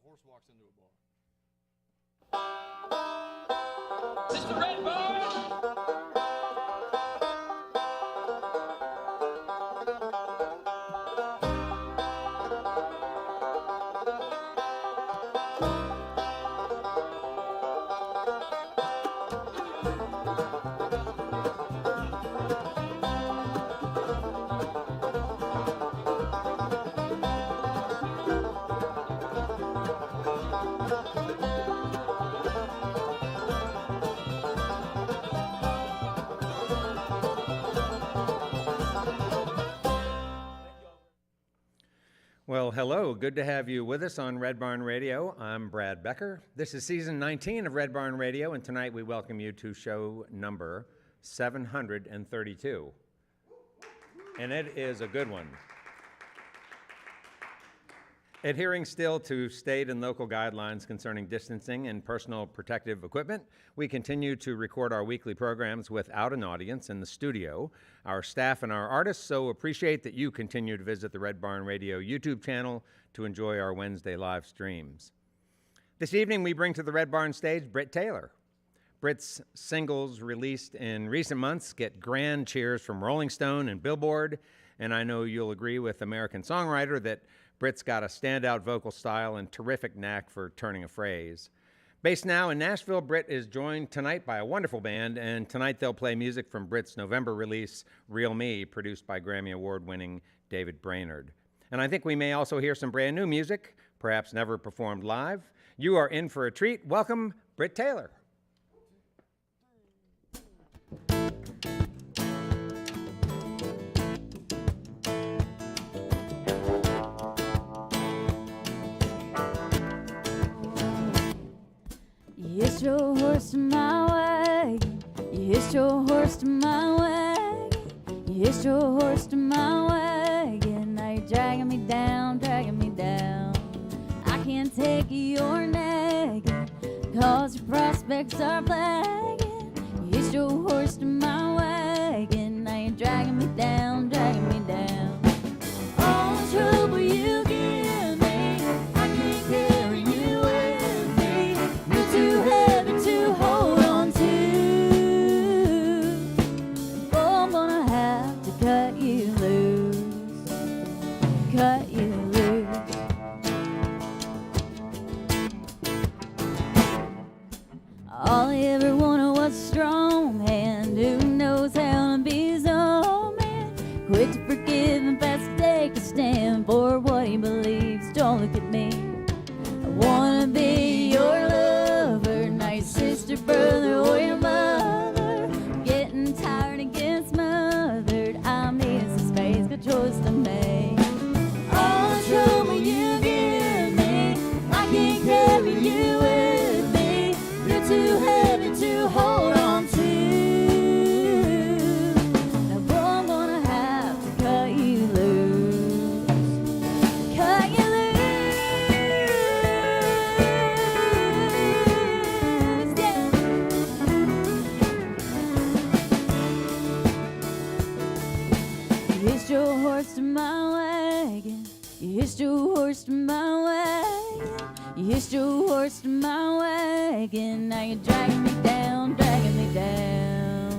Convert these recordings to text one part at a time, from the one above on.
horse walks into a bar. This is the Red Barn! Well, hello. Good to have you with us on Red Barn Radio. I'm Brad Becker. This is season 19 of Red Barn Radio, and tonight we welcome you to show number 732. And it is a good one. Adhering still to state and local guidelines concerning distancing and personal protective equipment, we continue to record our weekly programs without an audience in the studio. Our staff and our artists so appreciate that you continue to visit the Red Barn Radio YouTube channel to enjoy our Wednesday live streams. This evening we bring to the Red Barn stage Brit Taylor. Brit's singles released in recent months get grand cheers from Rolling Stone and Billboard, and I know you'll agree with American songwriter that Brit's got a standout vocal style and terrific knack for turning a phrase. Based now in Nashville, Brit is joined tonight by a wonderful band, and tonight they'll play music from Brit's November release, Real Me, produced by Grammy Award-winning David Brainerd. And I think we may also hear some brand new music, perhaps never performed live. You are in for a treat. Welcome, Brit Taylor. You hitched your horse to my wagon. You hitched your horse to my wagon. You hitched your horse to my wagon. Now you're dragging me down, dragging me down. I can't take your nagging, 'cause your prospects are flagging. You hitched your horse to my wagon. Now you're dragging me down, dragging me down. All the trouble you give me, I can't carry you with me. You're too heavy to hold on to. Oh, I'm gonna have to cut you loose, cut you loose. All I ever wanted was a strong hand who knows how to be his own man. Quick to forgive and fast to take a stand for what he believes. Don't look at me. I wanna be your lover, not your sister, brother, or your mother. I'm getting tired and getting smothered. I need some space, got a choice to make. All the trouble you give me, I can't carry you with me. You're too heavy to hold on to. Now, boy, I'm gonna have to cut you loose, cut you loose, yeah. You hitched your horse to my wagon. You hitched your horse to my wagon. You hitched your horse to my wagon. Now you're dragging me down, dragging me down.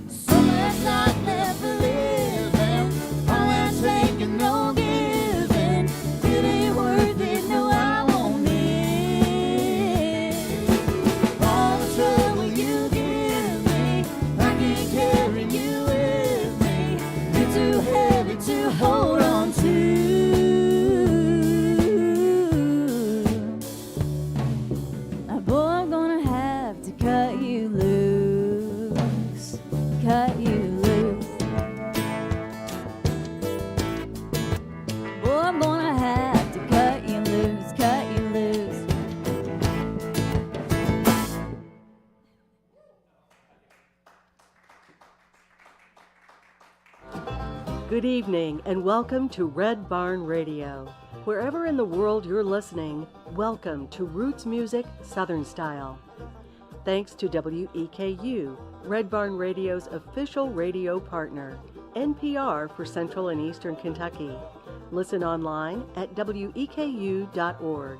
So much life left for living. All that taking, no giving. It ain't worth it, no, I won't live. All the trouble you give me, I can't carry you with me. You're too heavy to hold on to. Now, boy, I'm gonna have to cut you loose, cut you loose. Boy, I'm gonna have to cut you loose, cut you loose. Good evening and welcome to Red Barn Radio. Wherever in the world you're listening, welcome to Roots Music Southern Style. Thanks to WEKU, Red Barn Radio's official radio partner, NPR for Central and Eastern Kentucky. Listen online at weku.org.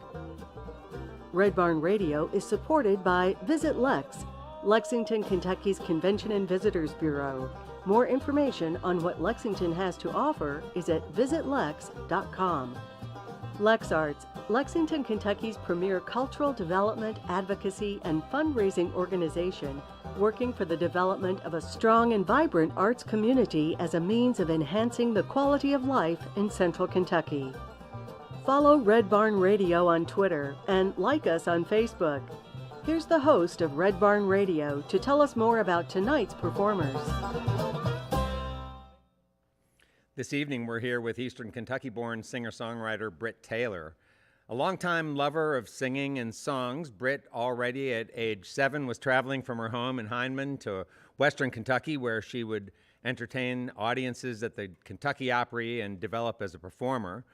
Red Barn Radio is supported by Visit Lex, Lexington, Kentucky's Convention and Visitors Bureau. More information on what Lexington has to offer is at visitlex.com. LexArts, Lexington, Kentucky's premier cultural development, advocacy, and fundraising organization, working for the development of a strong and vibrant arts community as a means of enhancing the quality of life in Central Kentucky. Follow Red Barn Radio on Twitter and like us on Facebook. Here's the host of Red Barn Radio to tell us more about tonight's performers. This evening, we're here with Eastern Kentucky-born singer-songwriter Brit Taylor. A longtime lover of singing and songs, Brit, already at age 7, was traveling from her home in Hindman to Western Kentucky, where she would entertain audiences at the Kentucky Opry and develop as a performer.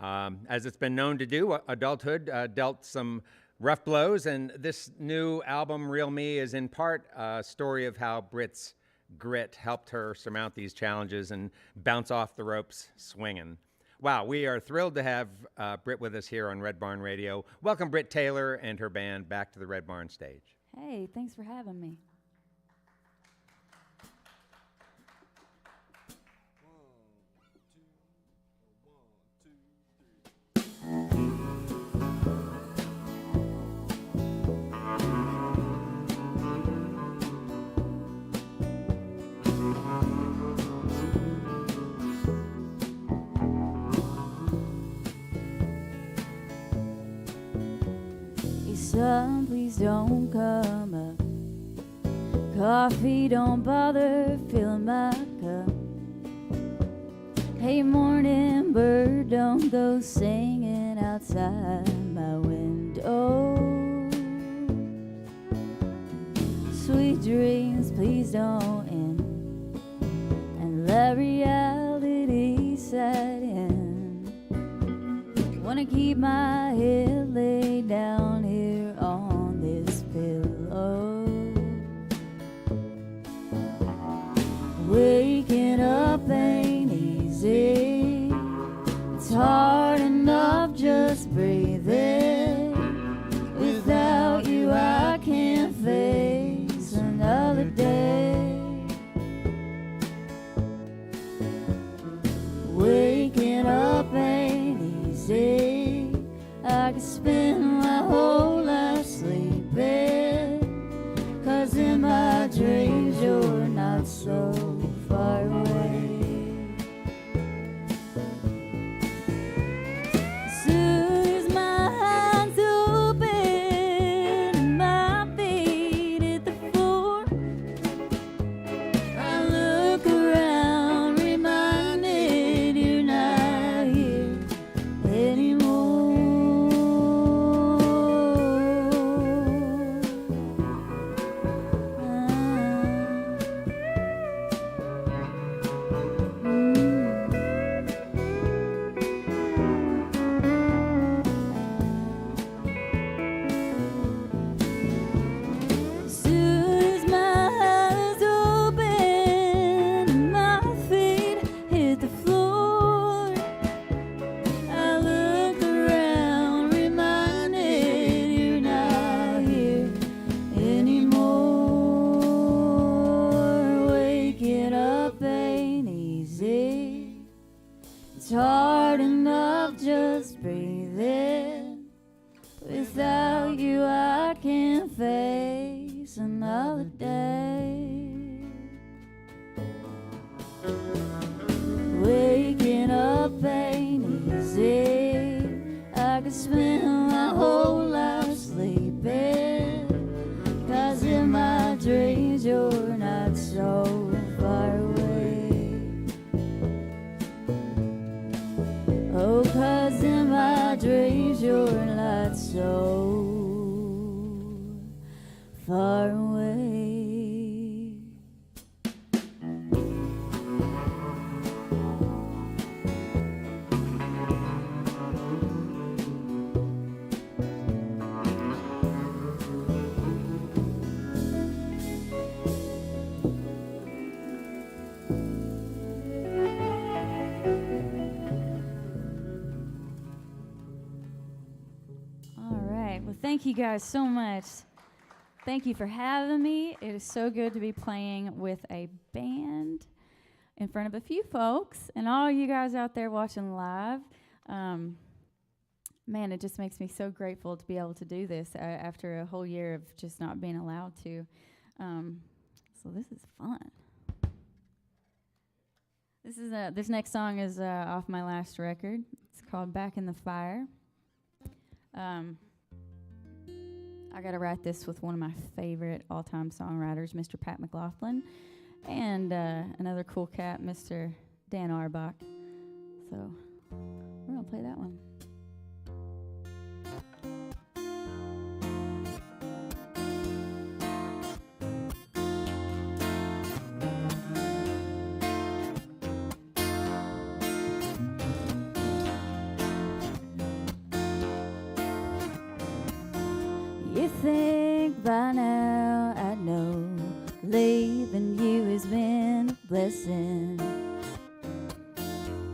As it's been known to do, adulthood dealt some rough blows, and this new album, Real Me, is in part a story of how Brit's grit helped her surmount these challenges and bounce off the ropes swinging. Wow, we are thrilled to have Brit with us here on Red Barn Radio. Welcome Brit Taylor and her band back to the Red Barn stage. Hey, thanks for having me. Son, please don't come up. Coffee don't bother filling my cup. Hey, morning bird, don't go singing outside my window. Sweet dreams, please don't end, and let reality set in. Wanna keep my head laid down here on this pillow. Waking up ain't easy. It's hard enough just breathing. Without you I can't face another day. Waking up ain't easy. I could spend my whole life sleeping, 'cause in my dreams you're not so far away. As soon as my eyes open and my feet hit the floor, I look around reminded you're not here anymore. As soon as my eyes open and my feet hit the floor, I look around reminded you're not here anymore. Waking up ain't easy. It's hard enough just breathing. Without you I can't face another day. Waking up ain't easy. I could spend my whole life sleeping, 'cause in my dreams you're not so far away. Oh, 'cause in my dreams you're not so far away. Thank you guys so much. Thank you for having me. It is so good to be playing with a band in front of a few folks and all you guys out there watching live. Man, it just makes me so grateful to be able to do this after a whole year of just not being allowed to. So this is fun. This next song is off my last record. It's called Back in the Fire. I got to write this with one of my favorite all-time songwriters, Mr. Pat McLaughlin, and another cool cat, Mr. Dan Arbach. So we're going to play that one. You think by now I know leaving you has been a blessing,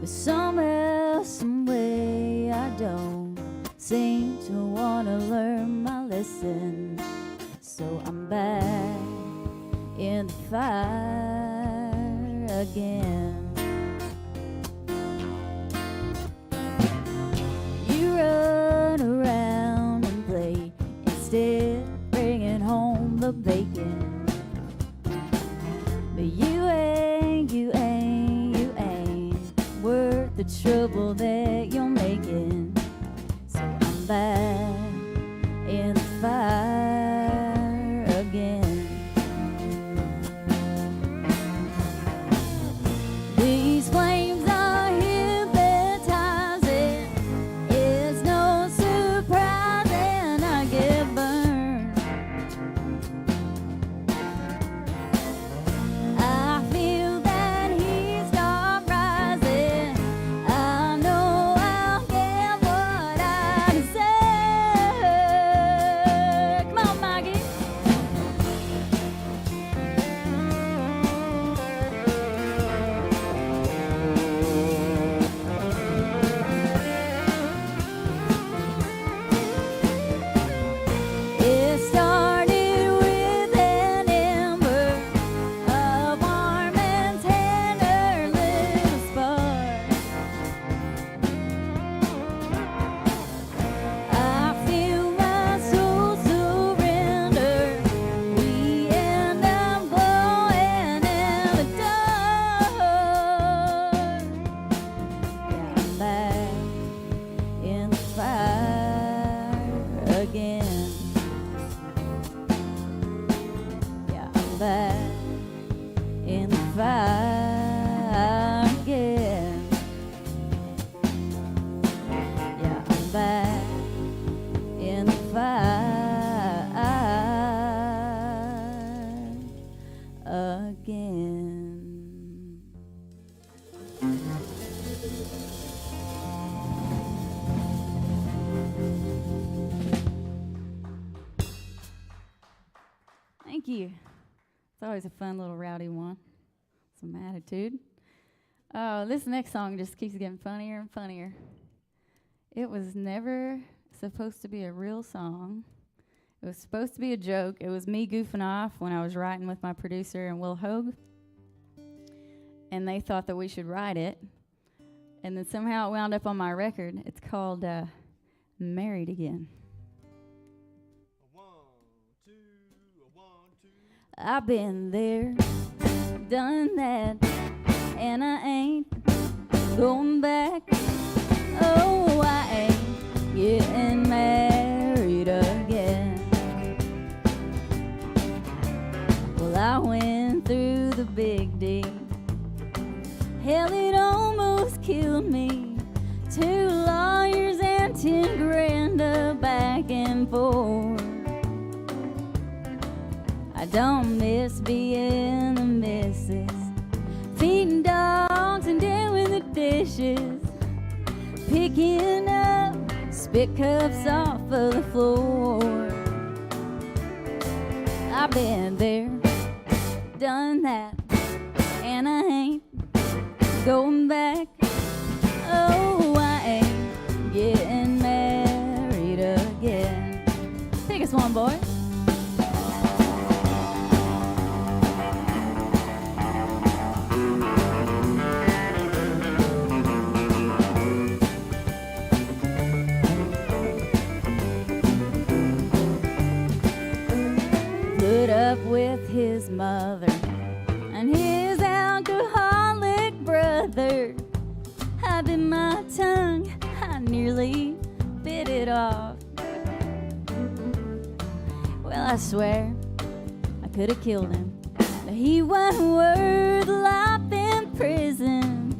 but somehow, some way I don't seem to want to learn my lesson. So I'm back in the fire again. You run around and play instead, bringing home the bacon. But you ain't worth the trouble that you're making. So I'm back in the fire again. These flames are hypnotizing. It's no surprise and I get burned. I feel that heat start rising. I know I'll get what I deserve. Come on, Maggie. It started with an ember, a warm and tender little spark. I feel my soul surrender. We end up glowing in the dark. Yeah, I'm back in the fire again. Yeah, I'm back in the fire again. Yeah, I'm back in the fire again. Thank you. It's always a fun little rowdy one. Some attitude. Oh, this next song just keeps getting funnier and funnier. It was never supposed to be a real song. It was supposed to be a joke. It was me goofing off when I was writing with my producer and Will Hogue. And they thought that we should write it. And then somehow it wound up on my record. It's called Married Again. I've been there, done that, and I ain't going back. Oh, I ain't getting married again. Well, I went through the big D. Hell, it almost killed me. 2 lawyers and 10 grand back and forth. I don't miss being the missus, feeding dogs and doing the dishes, picking up spit cups off of the floor. I've been there, done that, and I ain't going back. Oh, I ain't getting married again. put up with his mother and his alcoholic brother. I bit my tongue, I nearly bit it off. Well, I swear I could have killed him, but he wasn't worth life in prison.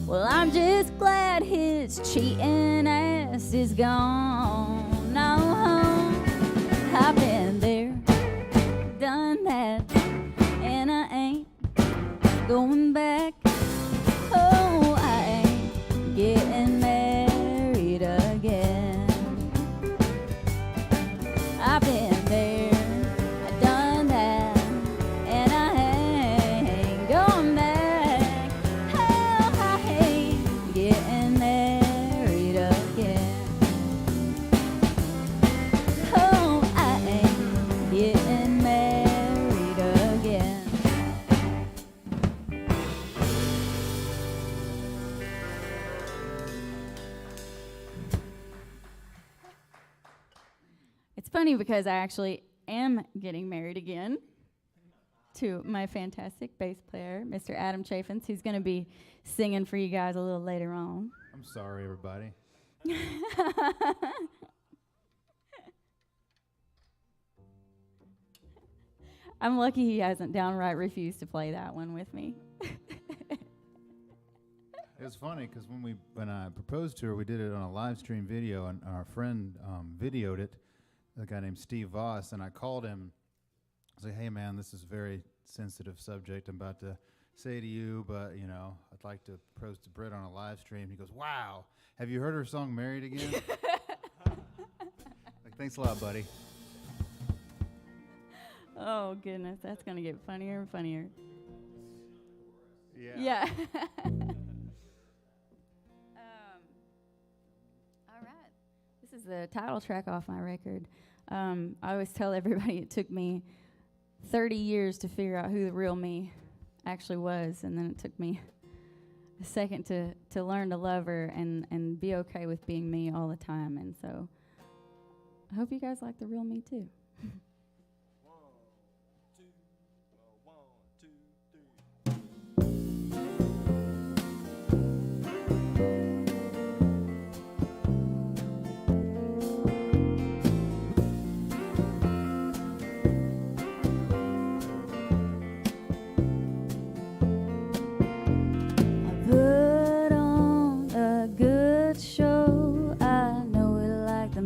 Well, I'm just glad his cheating ass is gone. No, I've been there, done that, and I ain't going back. Oh, I ain't getting married again. I've been there, I've done that, and I ain't going back. Oh, I ain't getting married again. Oh, I ain't getting married again. It's funny because I actually am getting married again to my fantastic bass player, Mr. Adam Chaffins, who's going to be singing for you guys a little later on. I'm sorry, everybody. I'm lucky he hasn't downright refused to play that one with me. It was funny because when I proposed to her, we did it on a live stream video, and our friend videoed it, a guy named Steve Voss, and I called him. I was like, "Hey, man, this is a very sensitive subject I'm about to say to you, but, you know, I'd like to propose to Brit on a live stream." He goes, "Wow, have you heard her song Married Again?" Like, thanks a lot, buddy. Oh, goodness, that's going to get funnier and funnier. Yeah. Yeah. All right. This is the title track off my record. I always tell everybody it took me 30 years to figure out who the real me actually was, and then it took me a second to learn to love her and be okay with being me all the time. And so I hope you guys like the real me too.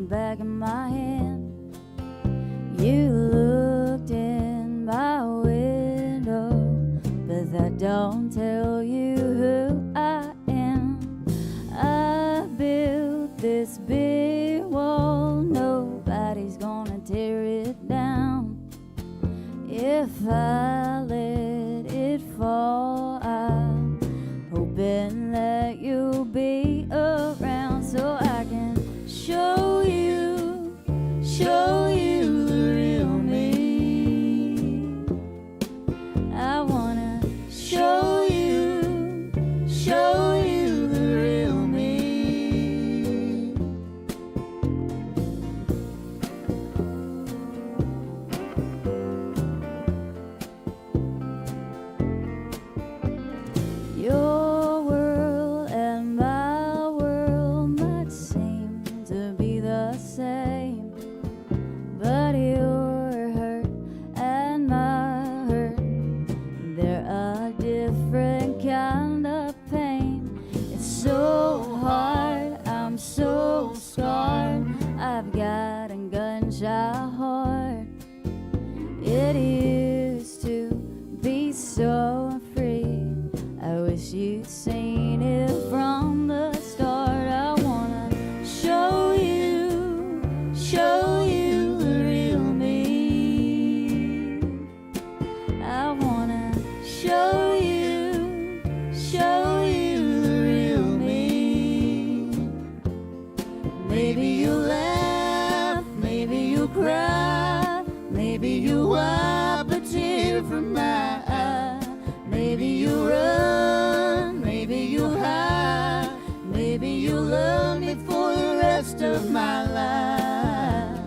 Back in my hand, you looked in my window, but that don't tell you who I am. I built this big wall, nobody's gonna tear it down. If I let it fall, I'm hoping that you'll be around so I can show you the real me. I wanna show you the real me. Your world and my world might seem to be the same, but your hurt and my hurt, they're a different kind of pain. It's so hard, I'm so scarred, I've got a gunshot heart. It used to be so free, I wish you'd seen it from the start. I wanna show you the real me. I wanna show you the real me. Maybe you'll laugh, maybe you'll cry, maybe you'll wipe a tear from my eye. Maybe you'll run, maybe you'll hide, maybe you'll love me for the rest of my life.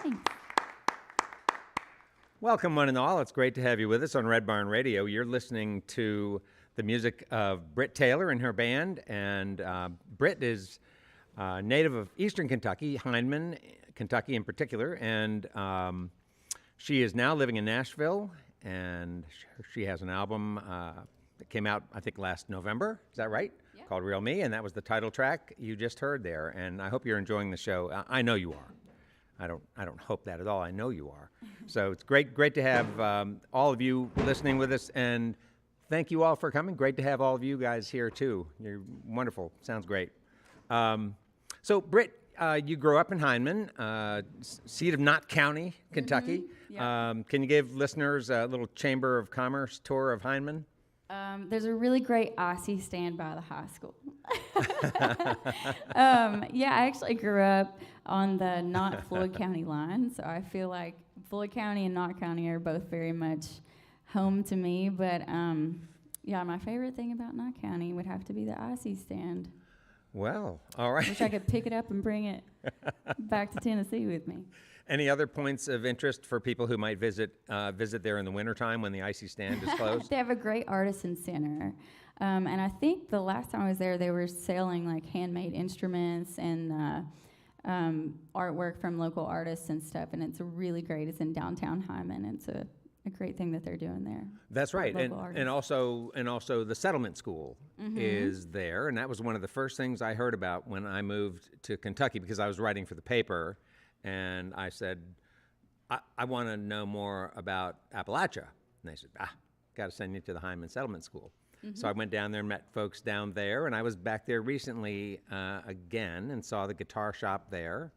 Thanks. Welcome, one and all. It's great to have you with us on Red Barn Radio. You're listening to the music of Brit Taylor and her band, and Brit is native of Eastern Kentucky, Hindman, Kentucky in particular, and she is now living in Nashville, and she has an album that came out, I think, last November. Is that right? Yeah. Called Real Me, and that was the title track you just heard there. And I hope you're enjoying the show. I know you are. I don't hope that at all. I know you are. So it's great to have all of you listening with us, and thank you all for coming. Great to have all of you guys here too. You're wonderful. Sounds great. So Britt, you grew up in Hindman, seat of Knott County, Kentucky. Yeah. Can you give listeners a little Chamber of Commerce tour of Hindman? There's a really great icy stand by the high school. Yeah, I actually grew up on the Knott-Floyd County line, so I feel like Floyd County and Knott County are both very much home to me. But yeah, my favorite thing about Knott County would have to be the icy stand. Well, all right. Wish I could pick it up and bring it back to Tennessee with me. Any other points of interest for people who might visit there in the wintertime when the icy stand is closed? They have a great artisan center. And I think the last time I was there, they were selling like handmade instruments and artwork from local artists and stuff. And it's really great. It's in downtown Hyman. It's a great thing that they're doing there. That's right. Local artists. And also the settlement school is there. And that was one of the first things I heard about when I moved to Kentucky, because I was writing for the paper. And I said, I want to know more about Appalachia. And they said, got to send you to the Hyman Settlement School. So I went down there and met folks down there. And I was back there recently again and saw the guitar shop there.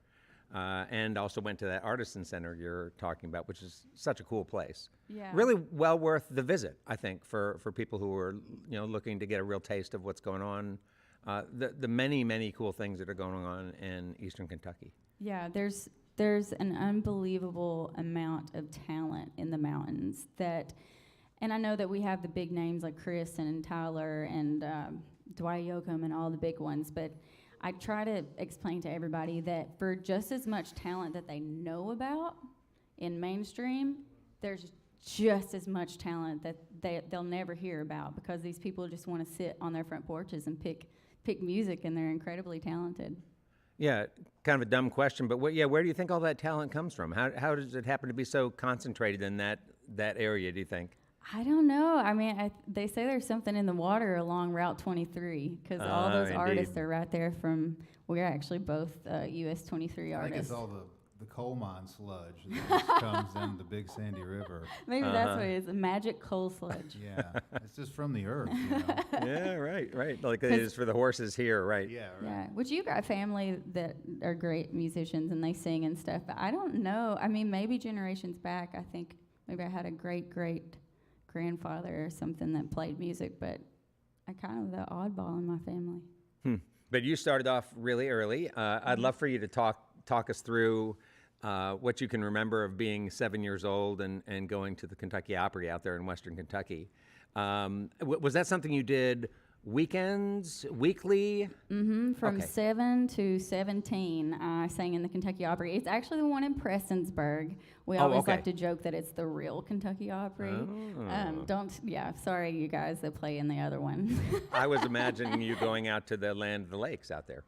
And also went to that artisan center you're talking about, which is such a cool place. Yeah. Really well worth the visit, I think, for people who are looking to get a real taste of what's going on. The many, many cool things that are going on in Eastern Kentucky. Yeah, there's an unbelievable amount of talent in the mountains and I know that we have the big names like Chris and Tyler and Dwight Yoakam and all the big ones, but I try to explain to everybody that for just as much talent that they know about in mainstream, there's just as much talent that they'll never hear about, because these people just want to sit on their front porches and pick music, and they're incredibly talented. Yeah, kind of a dumb question, but where do you think all that talent comes from? How does it happen to be so concentrated in that area, do you think? I don't know. I mean, they say there's something in the water along Route 23, because all those artists are right there from, we're actually both US 23 artists. I think it's all the coal mine sludge that just comes in the Big Sandy River. Maybe that's what it is, a magic coal sludge. Yeah, it's just from the earth, Yeah, right. Like it is for the horses here, right? Yeah, right. Yeah, which you got family that are great musicians and they sing and stuff, but I don't know. I mean, maybe generations back, I think maybe I had a great grandfather or something that played music, but I kind of the oddball in my family. But you started off really early. I'd love for you to talk us through what you can remember of being 7 years old and going to the Kentucky Opry out there in Western Kentucky. Was that something you did weekends, weekly? From 7 to 17, I sang in the Kentucky Opry. It's actually the one in Prestonsburg. We always like to joke that it's the real Kentucky Opry. Sorry you guys that play in the other one. I was imagining you going out to the land of the lakes out there.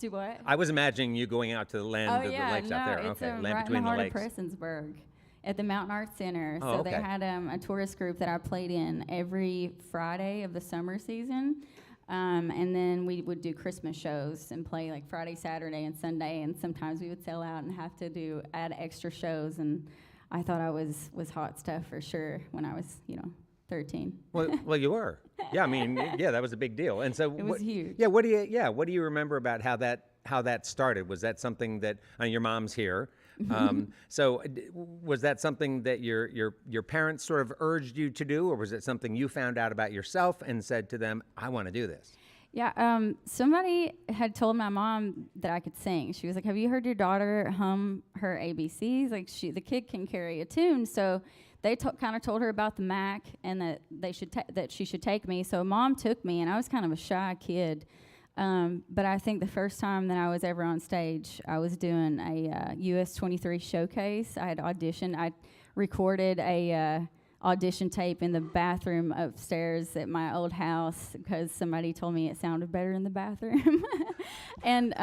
Do what? I was imagining you going out to the land of the lakes out there. It's Land right between in the heart lakes. of Prestonsburg at the Mountain Arts Center. Oh, so they had a tourist group that I played in every Friday of the summer season. And then we would do Christmas shows and play like Friday, Saturday, and Sunday. And sometimes we would sell out and have to add extra shows. And I thought I was hot stuff for sure when I was, 13. Well, you were. Yeah, I mean, that was a big deal. And so it was huge. Yeah, what do you remember about how that started? Was that something that your mom's here? So was that something that your parents sort of urged you to do, or was it something you found out about yourself and said to them, I want to do this? Yeah, somebody had told my mom that I could sing. She was like, have you heard your daughter hum her ABCs? Like the kid can carry a tune. So they kind of told her about the MAC and that she should take me. So mom took me, and I was kind of a shy kid. But I think the first time that I was ever on stage, I was doing a US 23 showcase. I had auditioned. I recorded a audition tape in the bathroom upstairs at my old house because somebody told me it sounded better in the bathroom. And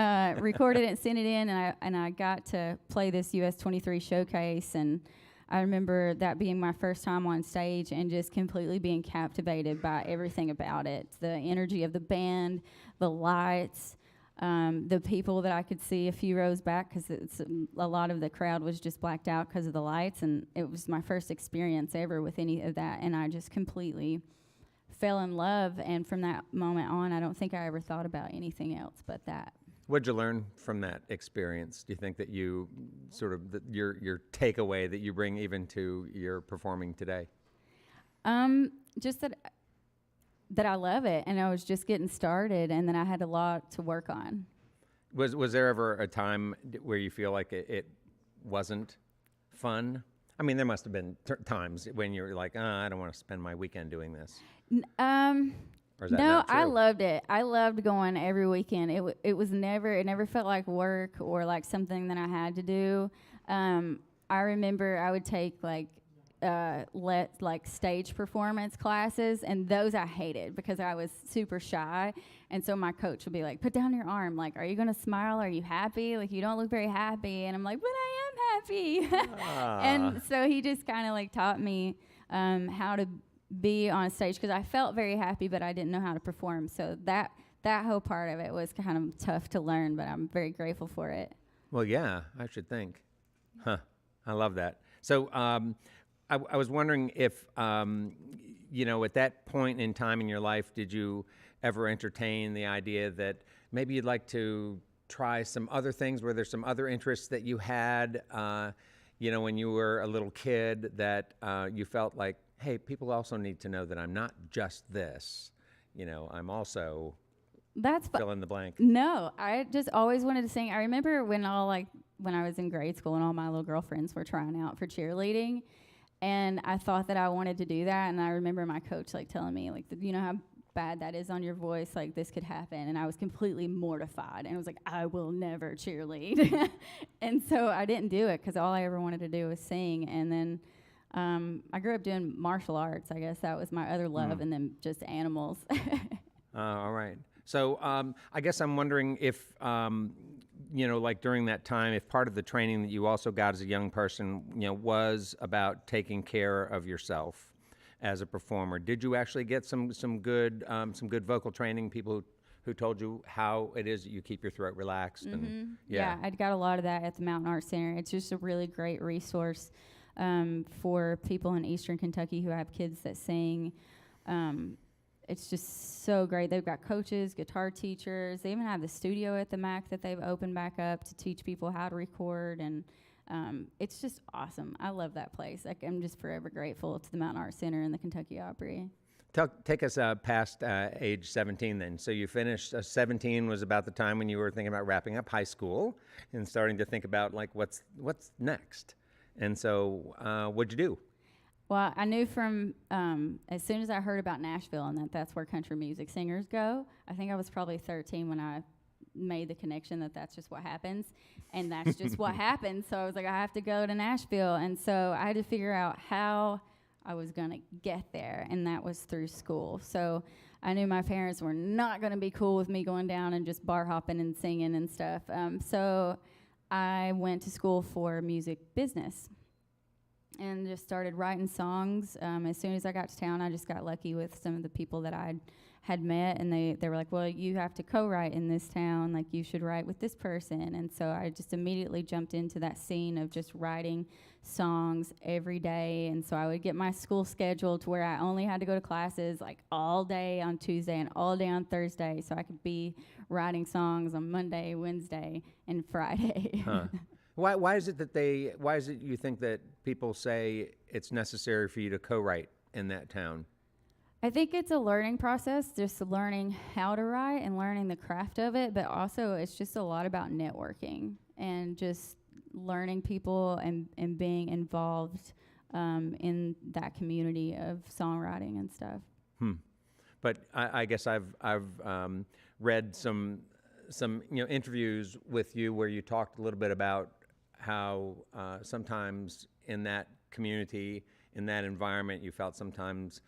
recorded it and sent it in, and I got to play this US 23 showcase, and I remember that being my first time on stage and just completely being captivated by everything about it. The energy of the band, the lights, the people that I could see a few rows back because a lot of the crowd was just blacked out because of the lights, and it was my first experience ever with any of that, and I just completely fell in love, and from that moment on, I don't think I ever thought about anything else but that. What'd you learn from that experience? Do you think that you sort of, your takeaway that you bring even to your performing today? Just that I love it, and I was just getting started, and then I had a lot to work on. Was there ever a time where you feel like it wasn't fun? I mean, there must have been times when you were like, I don't want to spend my weekend doing this. Or is that no, not true? I loved it. I loved going every weekend. It never felt like work or like something that I had to do. I remember I would take like stage performance classes, and those I hated because I was super shy. And so my coach would be like, "Put down your arm. Like, are you gonna smile? Are you happy? Like, you don't look very happy." And I'm like, "But I am happy." And so he just kind of like taught me how to be on stage because I felt very happy, but I didn't know how to perform. So that whole part of it was kind of tough to learn, but I'm very grateful for it. Well, yeah, I should think. Huh. I love that. So I was wondering if, at that point in time in your life, did you ever entertain the idea that maybe you'd like to try some other things? Were there some other interests that you had, when you were a little kid that you felt like, hey, people also need to know that I'm not just this. I'm also fill in the blank. No, I just always wanted to sing. I remember when I was in grade school and all my little girlfriends were trying out for cheerleading, and I thought that I wanted to do that. And I remember my coach like telling me like, you know how bad that is on your voice, like this could happen. And I was completely mortified, and I was like, I will never cheerlead. And so I didn't do it because all I ever wanted to do was sing. And then I grew up doing martial arts. I guess that was my other love, and then just animals. All right. So I guess I'm wondering if, like during that time, if part of the training that you also got as a young person, was about taking care of yourself as a performer. Did you actually get some good vocal training? People who told you how it is that you keep your throat relaxed? Mm-hmm. And Yeah, I'd got a lot of that at the Mountain Arts Center. It's just a really great resource for people in Eastern Kentucky who have kids that sing. It's just so great. They've got coaches, guitar teachers. They even have the studio at the MAC that they've opened back up to teach people how to record, and it's just awesome. I love that place. Like, I'm just forever grateful to the Mountain Arts Center and the Kentucky Opry. Take us past age 17 then. So you finished, 17 was about the time when you were thinking about wrapping up high school and starting to think about like what's next. And so what'd you do? Well, I knew from as soon as I heard about Nashville and that's where country music singers go. I think I was probably 13 when I made the connection that that's just what happens, and that's just what happened. So I was like, I have to go to Nashville, and so I had to figure out how I was going to get there, and that was through school. So I knew my parents were not going to be cool with me going down and just bar hopping and singing and stuff. So I went to school for music business and just started writing songs. As soon as I got to town, I just got lucky with some of the people that I had met, and they were like, well, you have to co-write in this town, like you should write with this person. And so I just immediately jumped into that scene of just writing songs every day. And so I would get my school schedule to where I only had to go to classes like all day on Tuesday and all day on Thursday, so I could be writing songs on Monday, Wednesday, and Friday. Huh. Why is it you think that people say it's necessary for you to co-write in that town? I think it's a learning process, just learning how to write and learning the craft of it, but also it's just a lot about networking and just learning people and being involved in that community of songwriting and stuff. But I guess I've read some interviews with you where you talked a little bit about how sometimes in that community, in that environment, you felt sometimes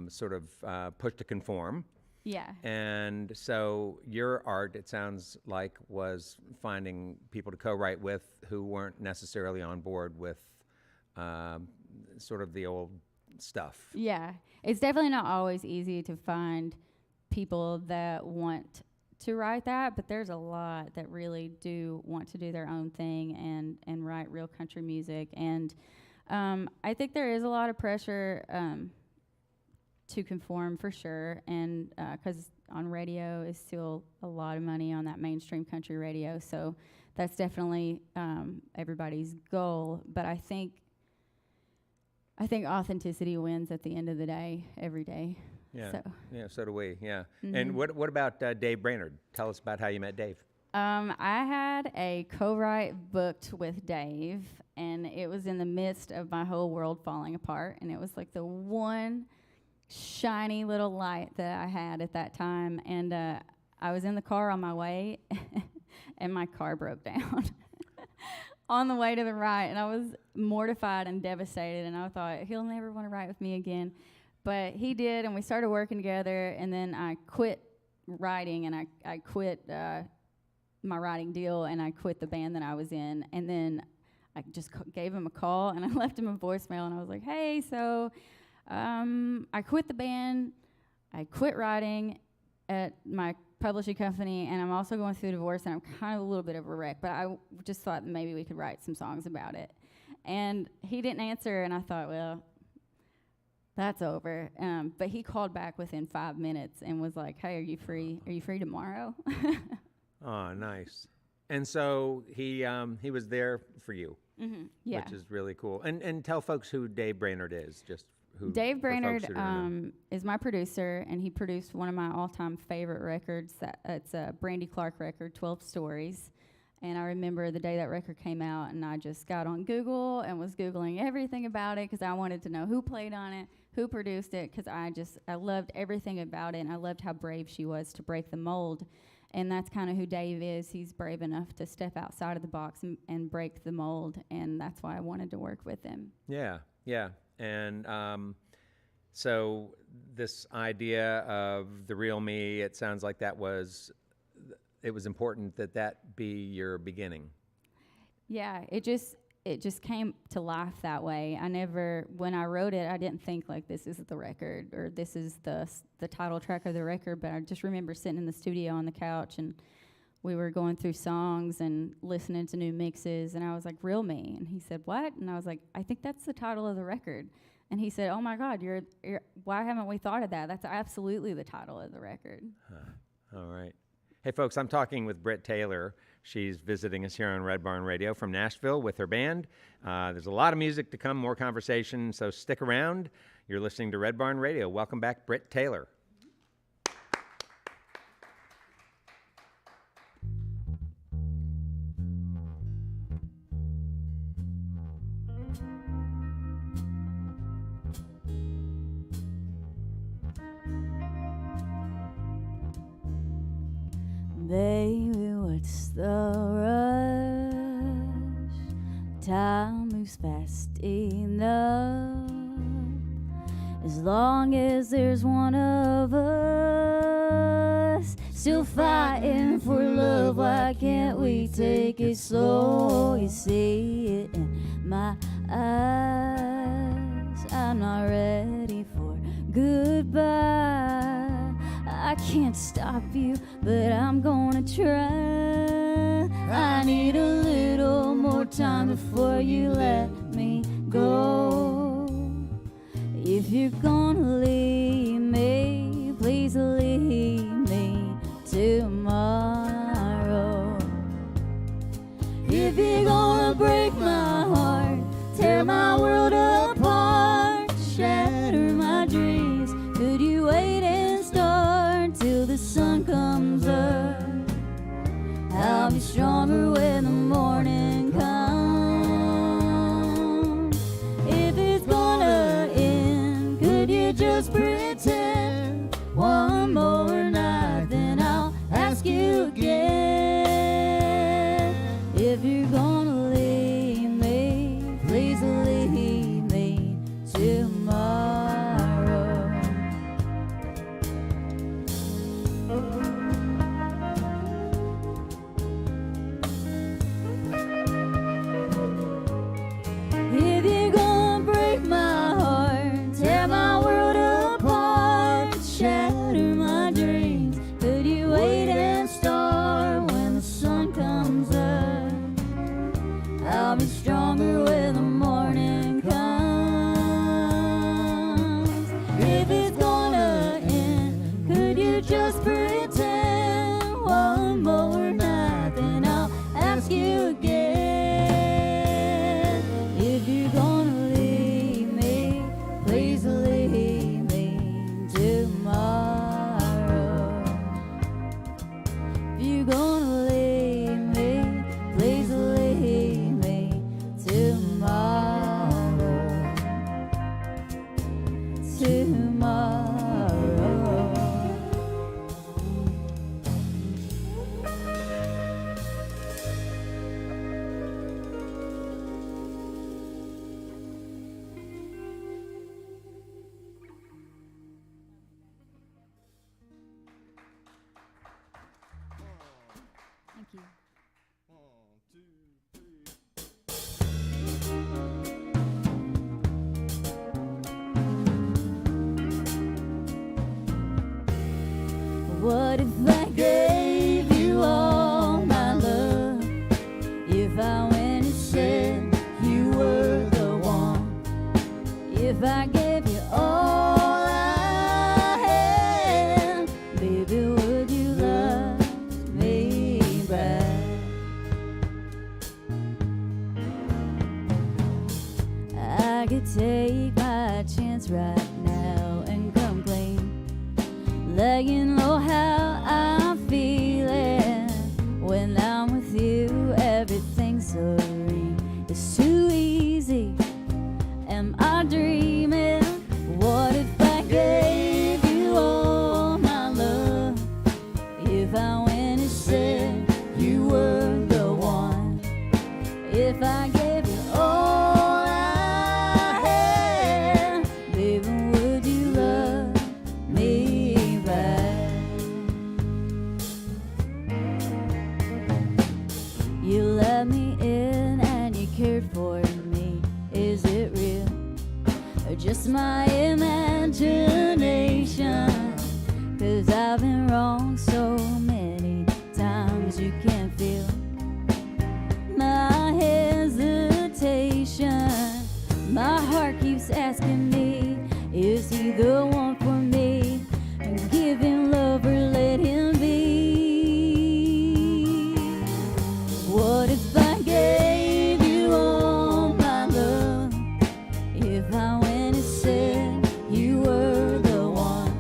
sort of pushed to conform. Yeah. And so your art, it sounds like, was finding people to co-write with who weren't necessarily on board with sort of the old stuff. Yeah. It's definitely not always easy to find people that want to write that, but there's a lot that really do want to do their own thing and write real country music. And I think there is a lot of pressure to conform for sure, and because on radio is still a lot of money on that mainstream country radio, so that's definitely everybody's goal. But I think authenticity wins at the end of the day, every day. Yeah, so. Yeah, so do we, yeah. Mm-hmm. And what about Dave Brainerd? Tell us about how you met Dave. I had a co-write booked with Dave, and it was in the midst of my whole world falling apart, and it was like the one shiny little light that I had at that time. And I was in the car on my way, and my car broke down on the way to the write, and I was mortified and devastated, and I thought, he'll never want to write with me again. But he did, and we started working together, and then I quit writing, and I quit my writing deal, and I quit the band that I was in, and then I just gave him a call, and I left him a voicemail, and I was like, hey, so I quit the band, I quit writing at my publishing company, and I'm also going through a divorce, and I'm kind of a little bit of a wreck, but I just thought maybe we could write some songs about it. And he didn't answer, and I thought, well, that's over. But he called back within 5 minutes and was like, hey, are you free? Are you free tomorrow? Oh, nice. And so he was there for you, Mm-hmm. Yeah. which is really cool. And tell folks who Dave Brainerd is, just who. Dave for folks Brainerd who don't know. is my producer, and he produced one of my all-time favorite records. It's a Brandy Clark record, 12 Stories. And I remember the day that record came out, and I just got on Google and was Googling everything about it because I wanted to know who played on it, who produced it, because I loved everything about it, and I loved how brave she was to break the mold. And that's kind of who Dave is. He's brave enough to step outside of the box and break the mold, and that's why I wanted to work with him. Yeah, yeah. And so this idea of the real me, it sounds like it was important that be your beginning. Yeah, it just came to life that way. When I wrote it, I didn't think like this is the record or this is the title track of the record, but I just remember sitting in the studio on the couch, and we were going through songs and listening to new mixes, and I was like, real me. And he said, what? And I was like, I think that's the title of the record. And he said, oh my God, why haven't we thought of that? That's absolutely the title of the record. All right. Hey folks, I'm talking with Brit Taylor. She's visiting us here on Red Barn Radio from Nashville with her band. There's a lot of music to come, more conversation, so stick around. You're listening to Red Barn Radio. Welcome back, Brit Taylor. Baby, what's the rush? Time moves fast enough. As long as there's one of us still fighting for love, why can't we take it slow? You see it in my eyes, I'm not ready for goodbye. I can't stop you, but I'm gonna try. I need a little more time before you let me go. If you're gonna leave me, please leave me tomorrow. If you're gonna break my heart, tear my world apart, shatter my dreams, could you wait and start till the sun comes up? I'll be stronger when the morning comes. If it's gonna end, could you just pretend What if I gave you all my love? If I went and said you were the one? If I gave you all I had, baby, would you love me back? I could take my chance right now and come clean, let you know how I'm feeling. When I'm with you, everything's serene. It's too easy. Am I dreaming? What if I gave you all my love? If I went and said you were the one? If I gave you all I had, baby, would you love me back? You let me in and you cared for me. Is it real or just my imagination? 'Cause I've been wrong so many times. You can't feel my hesitation. My heart keeps asking me, is he the one for me? And give him love or let him be. What if I gave you all my love? If I went and said you were the one?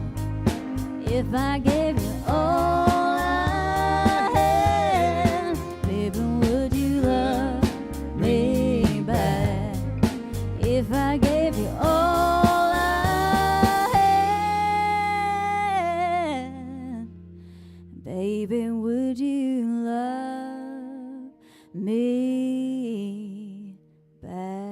If I gave you all I had, baby, would you love me back? If I gave you all I had, baby, would you love me back?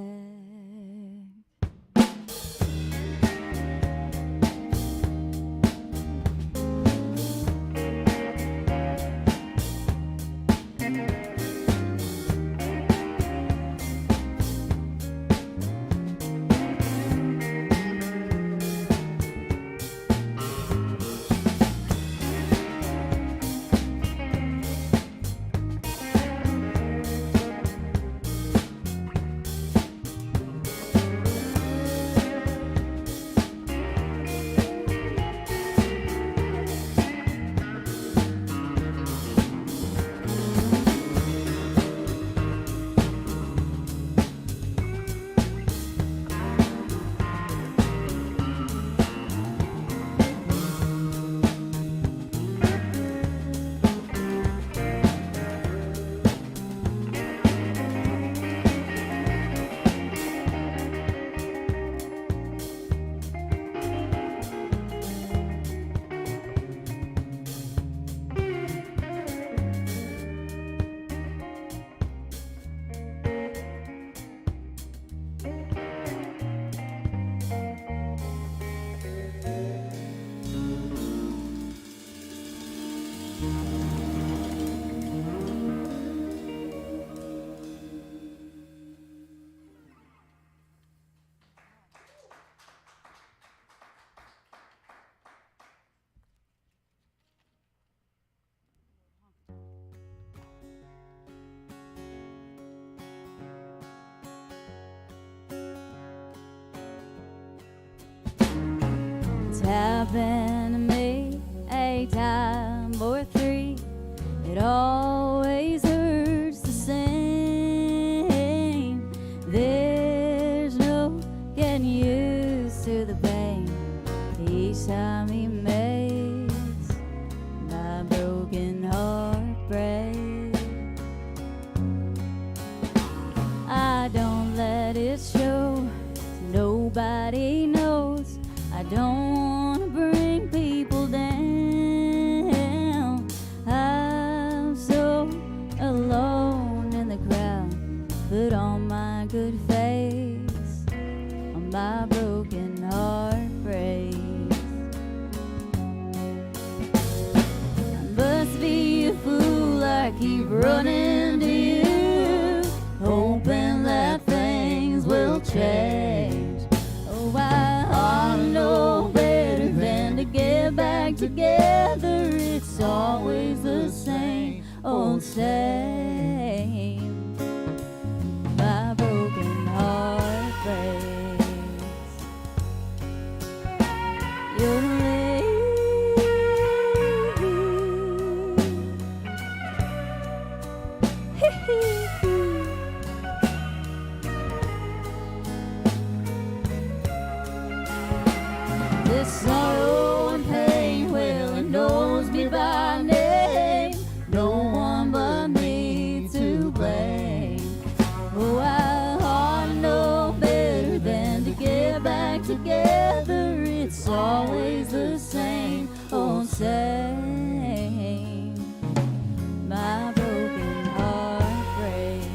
It's happened to me a time or three. It always hurts the same. There's no getting used to the pain each time he makes my broken heart break. I don't let it show, nobody knows. I don't wanna bring people down. I'm so alone in the crowd. Put on my good face, on my broken heart breaks. I must be a fool, I keep running to you, hoping that things will change. Oh, I ought to know better than to get back together it's always the same, old same. My broken heart breaks. This sorrow and pain, well, it knows me by name. No one but me to blame. Oh, I hardly know better than to get back together. It's always the same, old same. My broken heart breaks.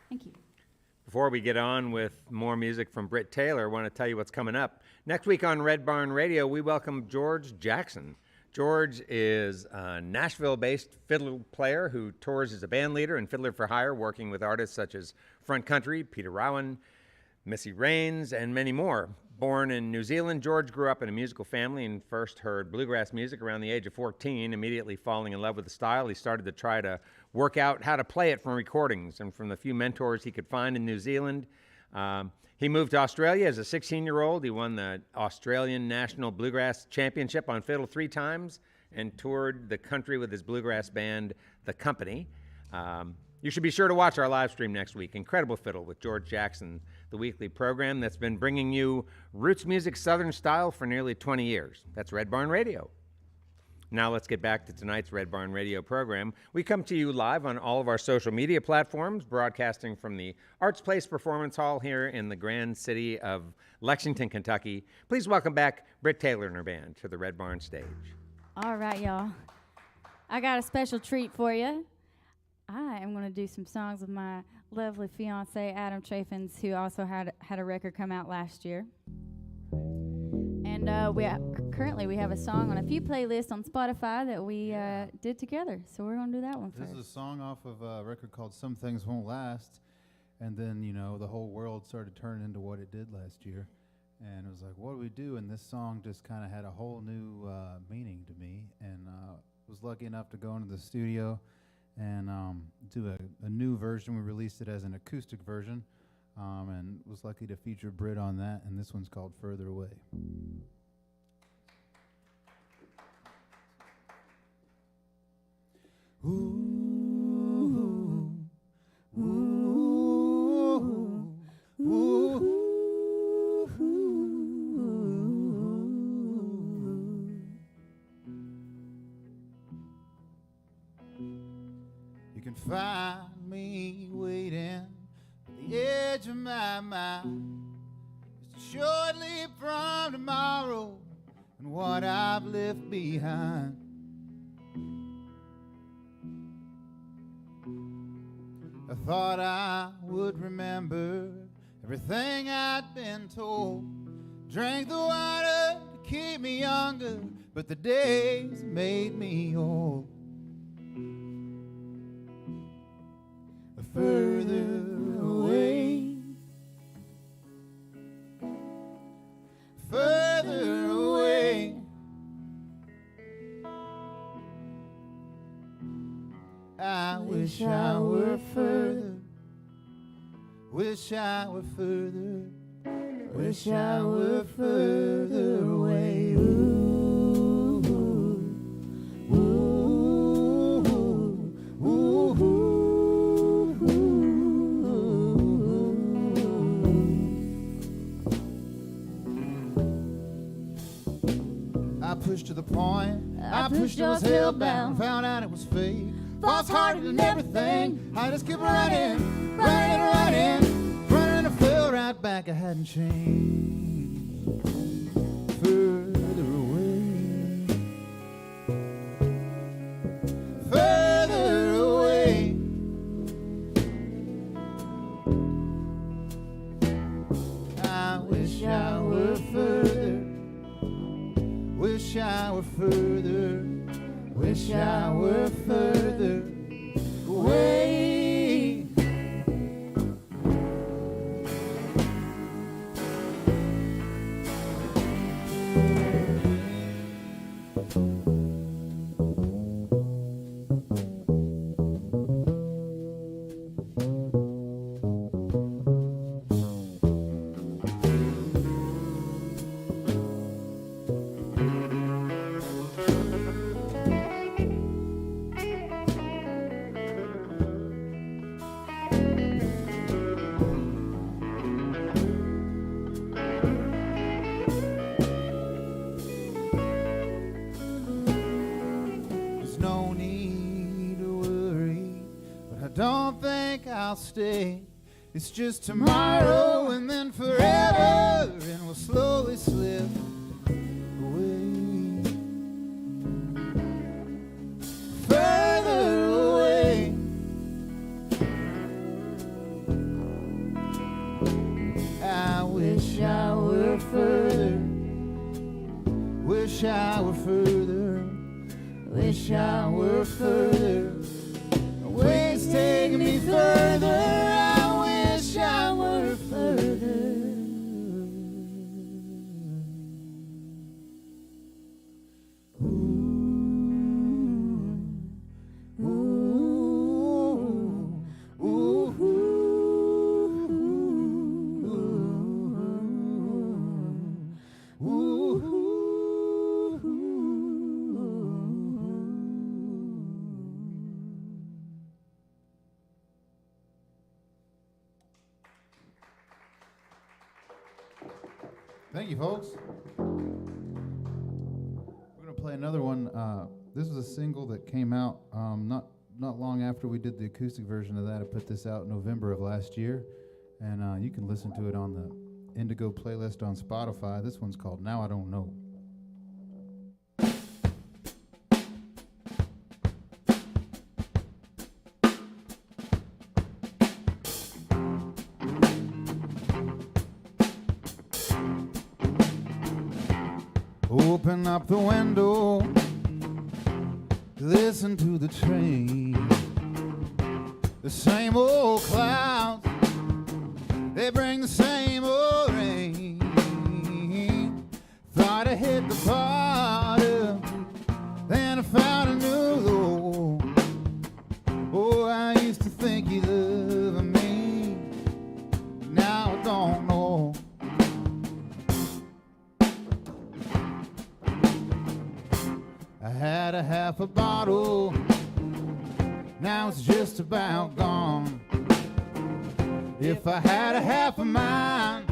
Thank you. Before we get on with more music from Brit Taylor, I want to tell you what's coming up. Next week on Red Barn Radio, we welcome George Jackson. George is a Nashville-based fiddle player who tours as a band leader and fiddler for hire, working with artists such as Front Country, Peter Rowan, Missy Raines, and many more. Born in New Zealand, George grew up in a musical family and first heard bluegrass music around the age of 14. Immediately falling in love with the style, he started to try to work out how to play it from recordings and from the few mentors he could find in New Zealand. He moved to Australia as a 16-year-old. He won the Australian National Bluegrass Championship on fiddle 3 times and toured the country with his bluegrass band, The Company. You should be sure to watch our live stream next week, Incredible Fiddle with George Jackson, the weekly program that's been bringing you roots music Southern style for nearly 20 years. That's Red Barn Radio. Now let's get back to tonight's Red Barn Radio program. We come to you live on all of our social media platforms, broadcasting from the Arts Place Performance Hall here in the grand city of Lexington, Kentucky. Please welcome back Brit Taylor and her band to the Red Barn stage. All right, y'all. I got a special treat for you. I am going to do some songs with my lovely fiance, Adam Chaffins, who also had a record come out last year. And currently we have a song on a few playlists on Spotify that we did together. So we're going to do that one first. This is a song off of a record called Some Things Won't Last. And then, you know, the whole world started turning into what it did last year. And it was like, what do we do? And this song just kind of had a whole new meaning to me. And was lucky enough to go into the studio and do a new version. We released it as an acoustic version, and was lucky to feature Brit on that, and this one's called Further Away. Ooh, ooh, ooh, ooh. You can find me waiting at the edge of my mind, just a short leap from tomorrow and what I've left behind. I thought I would remember everything I'd been told, drank the water to keep me younger, but the days made me old. Further away, further away, I wish I were further, wish I were further, wish I were further away. Ooh, ooh, ooh, ooh. I pushed to the point, I pushed till I was held down, found out it was fake, false-hearted and everything. I just kept running, running, running, running. I fell right back, I hadn't changed. Further away, further away, I wish I were further, wish I were further, wish I were further away. Don't think I'll stay. It's just tomorrow and then forever, and we'll slowly slip away. Further away. I wish I were further. Wish I were further. Wish I were further. Ways taking me further. I wish I were further. Thank you, folks. We're going to play another one. This was a single that came out not long after we did the acoustic version of that. I put this out in November of last year, and you can listen to it on the Indigo playlist on Spotify. This one's called Now I Don't Know. Open up the window, listen to the train. The same old clouds, they bring the same old rain. Thought I hit the bottom, then I found a new low. Oh, I used to think you loved me, now I don't know. I had a half a bottle, now it's just about gone. If I had a half of mine,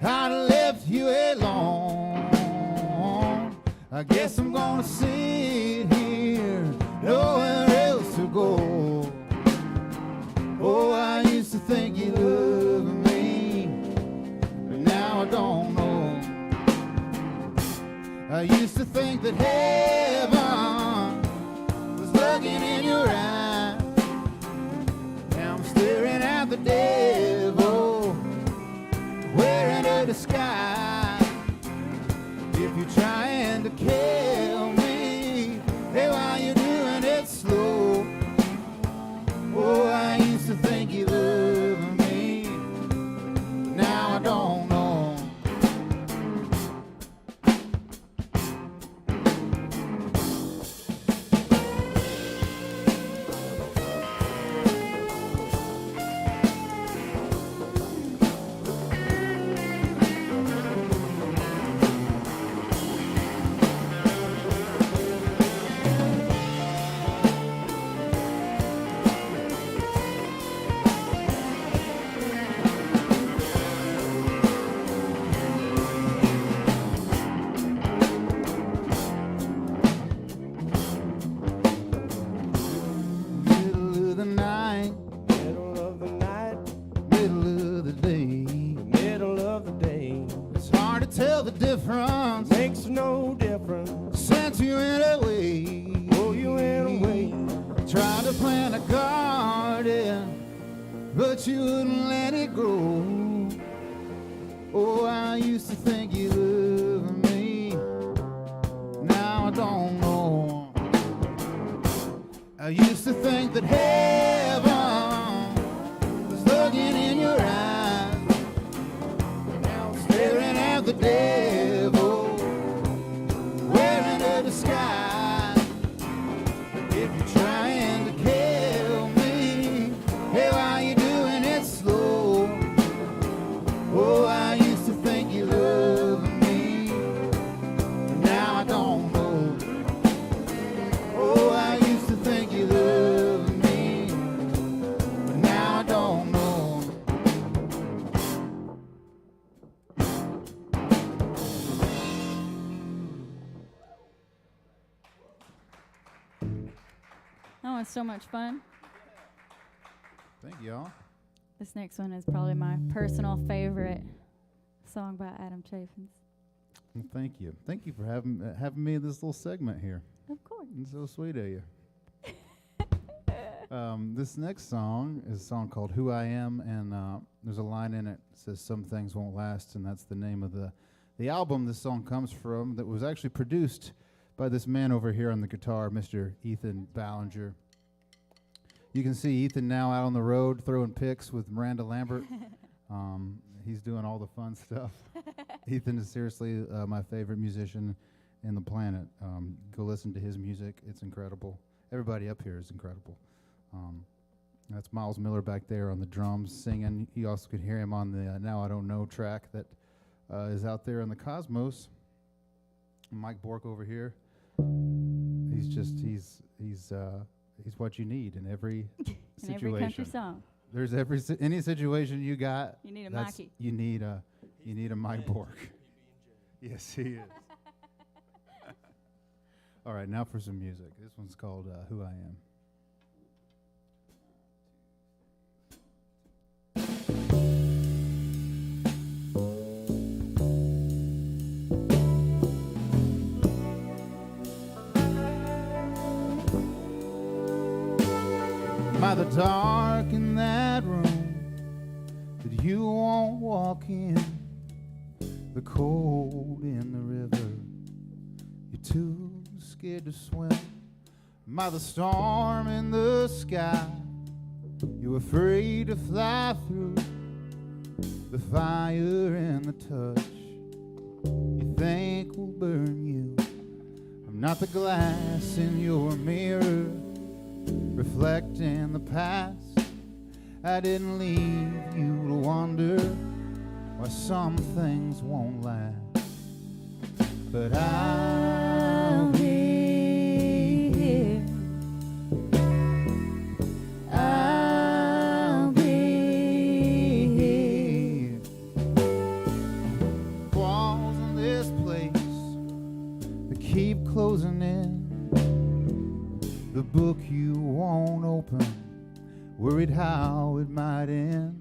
I'd have left you alone. I guess I'm gonna sit here, nowhere else to go. Oh, I used to think you loved me, but now I don't know. I used to think that heaven was looking in your eyes. Now I'm staring at the devil, wearing a disguise. If you're trying to kill me, hey, why you doing it slow? Oh, I used to think you loved me, now I don't know. Tell the difference, makes no difference. Sent you in a way, oh, you in a way. Tried to plant a garden, but you wouldn't let it grow. Oh, I used to think you loved me, used to think that heaven was looking in your eyes. Now I'm staring at the devil wearing a disguise. If you're trying to kill me, hey, why you doing it slow? Oh, I used to think you loved me, but now I don't know. Oh, I used to think you loved me, but now I don't know. That was so much fun. Thank y'all. This next one is probably my personal favorite song by Adam Chaffins. Well, thank you. Thank you for having me in this little segment here. Of course. It's so sweet of you. This next song is a song called Who I Am, and there's a line in it that says some things won't last, and that's the name of the album this song comes from, that was actually produced by this man over here on the guitar, Mr. Ethan Ballinger. You can see Ethan now out on the road throwing picks with Miranda Lambert. He's doing all the fun stuff. Ethan is seriously my favorite musician in the planet. Go listen to his music. It's incredible. Everybody up here is incredible. That's Miles Miller back there on the drums singing. You also could hear him on the Now I Don't Know track that is out there in the cosmos. Mike Bork over here. He's what you need in every situation. In every country song. There's any situation you got. You need a Mikey. You need a Mike Bork. Yes, he is. All right, now for some music. This one's called Who I Am. By the dark in that room that you won't walk in, the cold in the river you're too scared to swim, by the storm in the sky you're afraid to fly through, the fire and the touch you think will burn you. I'm not the glass in your mirror reflecting the past. I didn't leave you to wonder why some things won't last, but I'll be here. I'll be here. Walls in this place that keep closing in, the book you won't open, worried how it might end.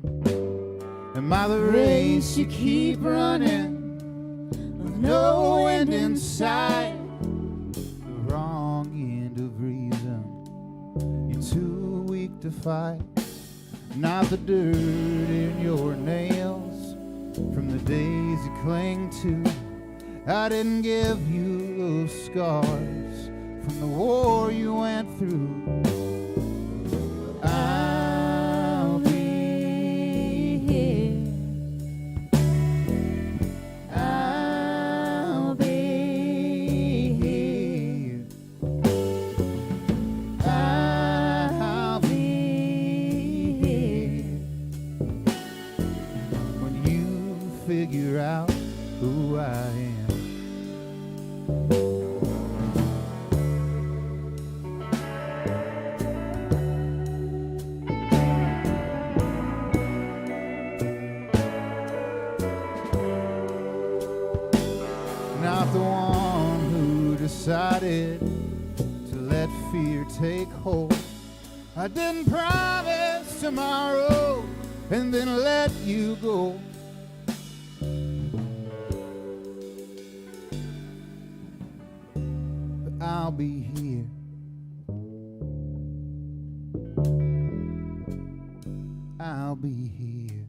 And by the race you keep running, with no end in sight, the wrong end of reason you're too weak to fight. Not the dirt in your nails from the days you cling to. I didn't give you those scars from the war you went through. I'll be here. I'll be here. I'll be here when you figure out who I am. Not the one who decided to let fear take hold. I didn't promise tomorrow and then let you go. But I'll be here. I'll be here.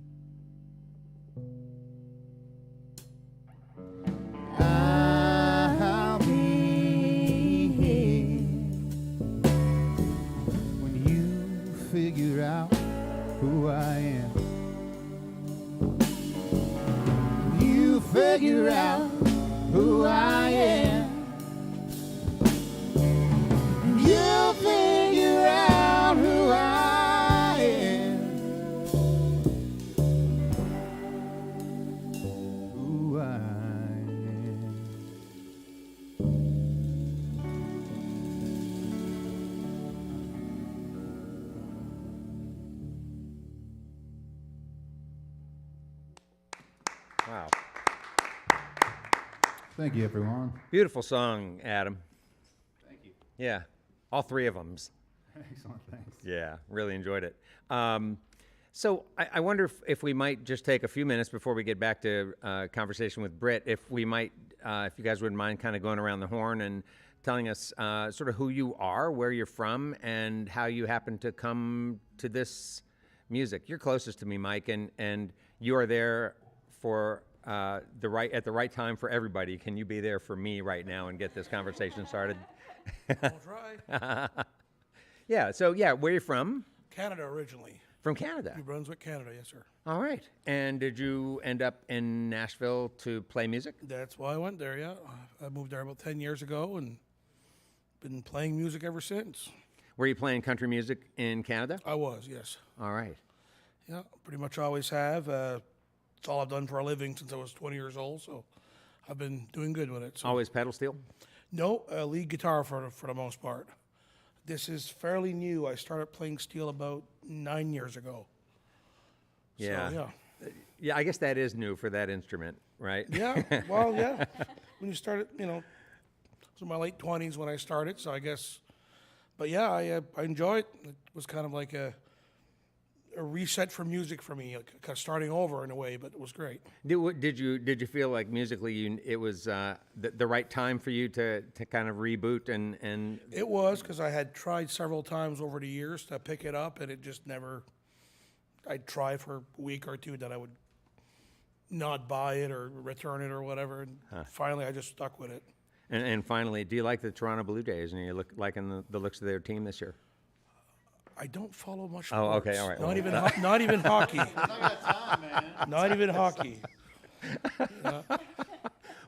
I'll be here when figure out who I am. You figure out who I am. You figure out who I am. Who I am. Wow. Thank you, everyone. Beautiful song, Adam. Thank you. Yeah, all three of them. Excellent, thanks. Yeah, really enjoyed it. So I wonder if we might just take a few minutes before we get back to conversation with Brit, if we might, if you guys wouldn't mind kind of going around the horn and telling us sort of who you are, where you're from, and how you happen to come to this music. You're closest to me, Mike, and you are there for at the right time for everybody. Can you be there for me right now and get this conversation started? I'll try. Yeah. So yeah, where are you from? Canada originally. From Canada. New Brunswick, Canada, yes, sir. All right. And did you end up in Nashville to play music? That's why I went there, yeah. I moved there about 10 years ago and been playing music ever since. Were you playing country music in Canada? I was, yes. All right. Yeah, pretty much always have. It's all I've done for a living since I was 20 years old, so I've been doing good with it. So. Always pedal steel? No, lead guitar for the most part. This is fairly new. I started playing steel about 9 years ago. Yeah. So, Yeah, I guess that is new for that instrument, right? yeah. Yeah, well, yeah. When you started, it was in my late 20s when I started, so I guess. But yeah, I enjoy it. It was kind of like a reset for music for me, like kind of starting over in a way, but it was great. Did you feel like musically it was the right time for you to kind of reboot and It was, because I had tried several times over the years to pick it up, and it just never. I'd try for a week or two, then I would not buy it or return it or whatever, and finally I just stuck with it. and finally, do you like the Toronto Blue Jays? And you look liking the looks of their team this year? I don't follow much Oh, sports. okay, all right. Not even not even hockey. Not even hockey.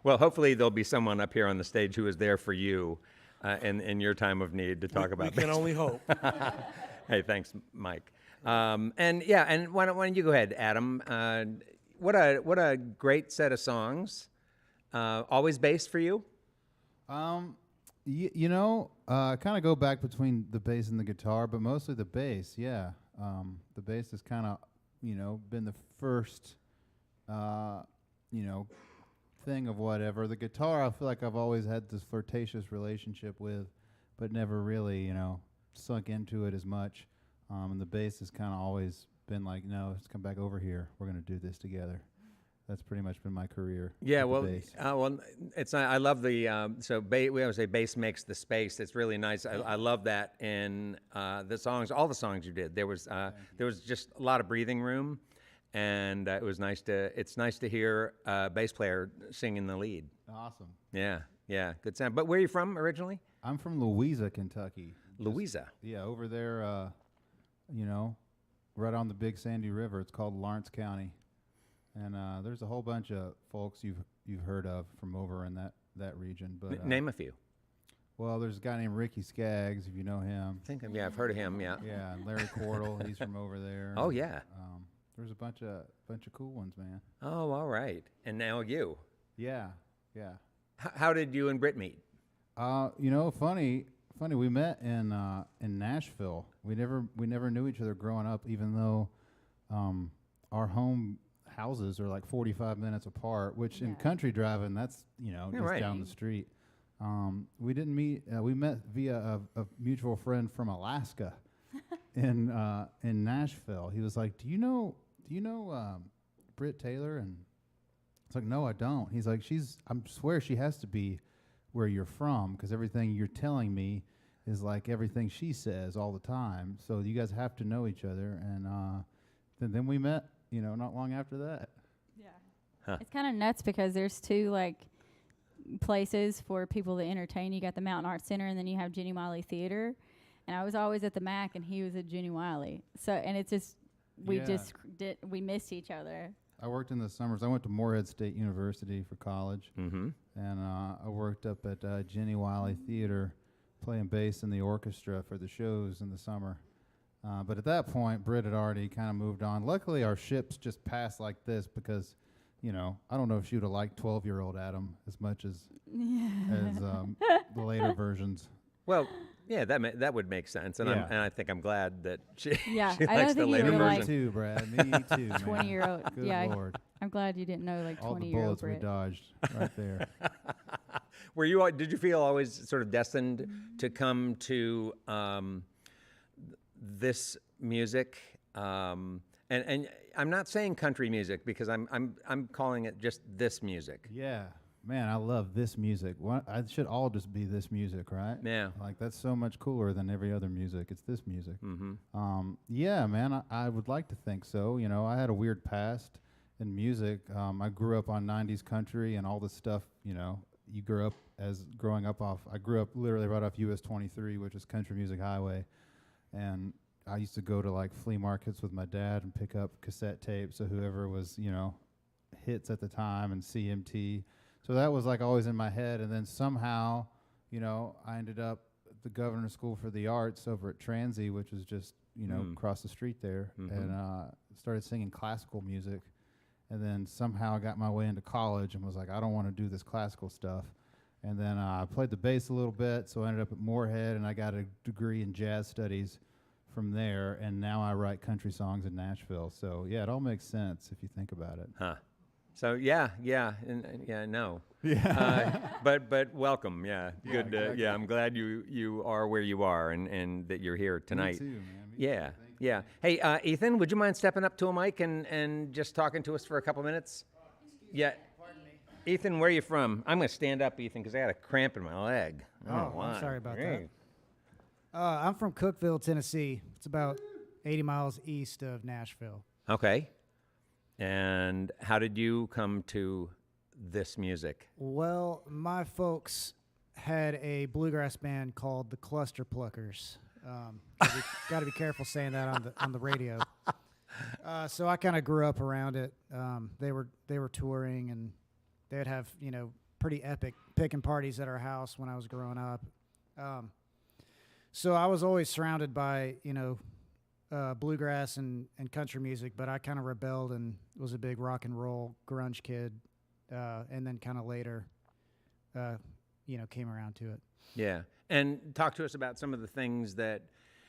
Well, hopefully there'll be someone up here on the stage who is there for you in your time of need to talk about We can only hope. Hey, thanks, Mike. And why don't you go ahead, Adam? What a great set of songs. Always bass for you? I kind of go back between the bass and the guitar, but mostly the bass, yeah. The bass has kind of, been the first, thing of whatever. The guitar, I feel like I've always had this flirtatious relationship with, but never really, sunk into it as much. And the bass has kind of always been like, no, let's come back over here. We're going to do this together. That's pretty much been my career. Yeah, with well, the bass. it's I love the we always say bass makes the space. It's really nice. I love that in the songs, all the songs you did. There was just a lot of breathing room, and it's nice to hear a bass player singing the lead. Awesome. Yeah, good sound. But where are you from originally? I'm from Louisa, Kentucky. Louisa. Yeah, over there, right on the Big Sandy River. It's called Lawrence County. And there's a whole bunch of folks you've heard of from over in that region. But Name a few. Well, there's a guy named Ricky Skaggs, if you know him. I've heard of him. Yeah. Yeah, and Larry Cordell, he's from over there. Oh yeah. There's a bunch of cool ones, man. Oh, all right. And now you. Yeah. How did you and Brit meet? Funny. We met in Nashville. We never knew each other growing up, even though our home houses are like 45 minutes apart, which in country driving, that's just right. down the street. We didn't meet. We met via a mutual friend from Alaska in Nashville. He was like, "Do you know Brit Taylor?" And it's like, "No, I don't." He's like, I swear she has to be where you're from, because everything you're telling me is like everything she says all the time. So you guys have to know each other." And then we met. Not long after that. Yeah. Huh. It's kind of nuts because there's two places for people to entertain. You got the Mountain Arts Center, and then you have Jenny Miley Theater. and I was always at the Mac, and he was at Jenny Wiley. So, and it's just we Yeah. just we missed each other. I worked in the summers. I went to Morehead State University for college, Mm-hmm. and I worked up at Jenny Wiley Theater, playing bass in the orchestra for the shows in the summer. But at that point, Brit had already kind of moved on. Luckily, our ships just passed like this because, you know, I don't know if she would have liked 12-year-old Adam as much as the later versions. Well, yeah, that would make sense, and Yeah. I think I'm glad that she Yeah, she I don't likes the think you later were version. like Me too, Brad. Me too, man. 20-year-old. Good Yeah, Lord. I'm glad you didn't know like All the 20-year-old bullets we Brit. dodged right there. Were you? Did you feel always sort of destined to come to this music? And I'm not saying country music because I'm calling it just this music. Yeah. Man, I love this music. I should all just be this music, right? Yeah. Like, that's so much cooler than every other music. It's this music. Mm-hmm. Yeah, man, I would like to think so. You know, I had a weird past in music. I grew up on 90s country and all the stuff, you know, you grew up as growing up off. I grew up literally right off US 23, which is Country Music Highway. And I used to go to, like, flea markets with my dad and pick up cassette tapes of whoever was, you know, hits at the time and CMT. So that was like always in my head, and then somehow, you know, I ended up at the Governor's School for the Arts over at Transy, which was just, you know, across the street there, and started singing classical music, and then somehow I got my way into college and was like, I don't want to do this classical stuff, and then I played the bass a little bit, so I ended up at Morehead, and I got a degree in jazz studies from there, and now I write country songs in Nashville. So yeah, it all makes sense if you think about it. Huh. So yeah, no. Yeah. But welcome, yeah. Good. Exactly. I'm glad you are where you are and that you're here tonight. Me too, man. Me Yeah, too. Thank you. yeah. Hey, Ethan, would you mind stepping up to a mic and just talking to us for a couple minutes? Yeah. Ethan, where are you from? I'm going to stand up, Ethan, because I got a cramp in my leg. I don't know Oh, why. I'm sorry about Hey. that. I'm from Cookeville, Tennessee. It's about 80 miles east of Nashville. Okay. And how did you come to this music? Well, my folks had a bluegrass band called the Cluster Pluckers. Got to be careful saying that on the radio. So I kind of grew up around it. They were touring, and they'd have, you know, pretty epic picking parties at our house when I was growing up. So I was always surrounded by, you know, bluegrass and country music, but I kind of rebelled and was a big rock and roll grunge kid, and then kind of later, you know, came around to it. Yeah. And talk to us about some of the things that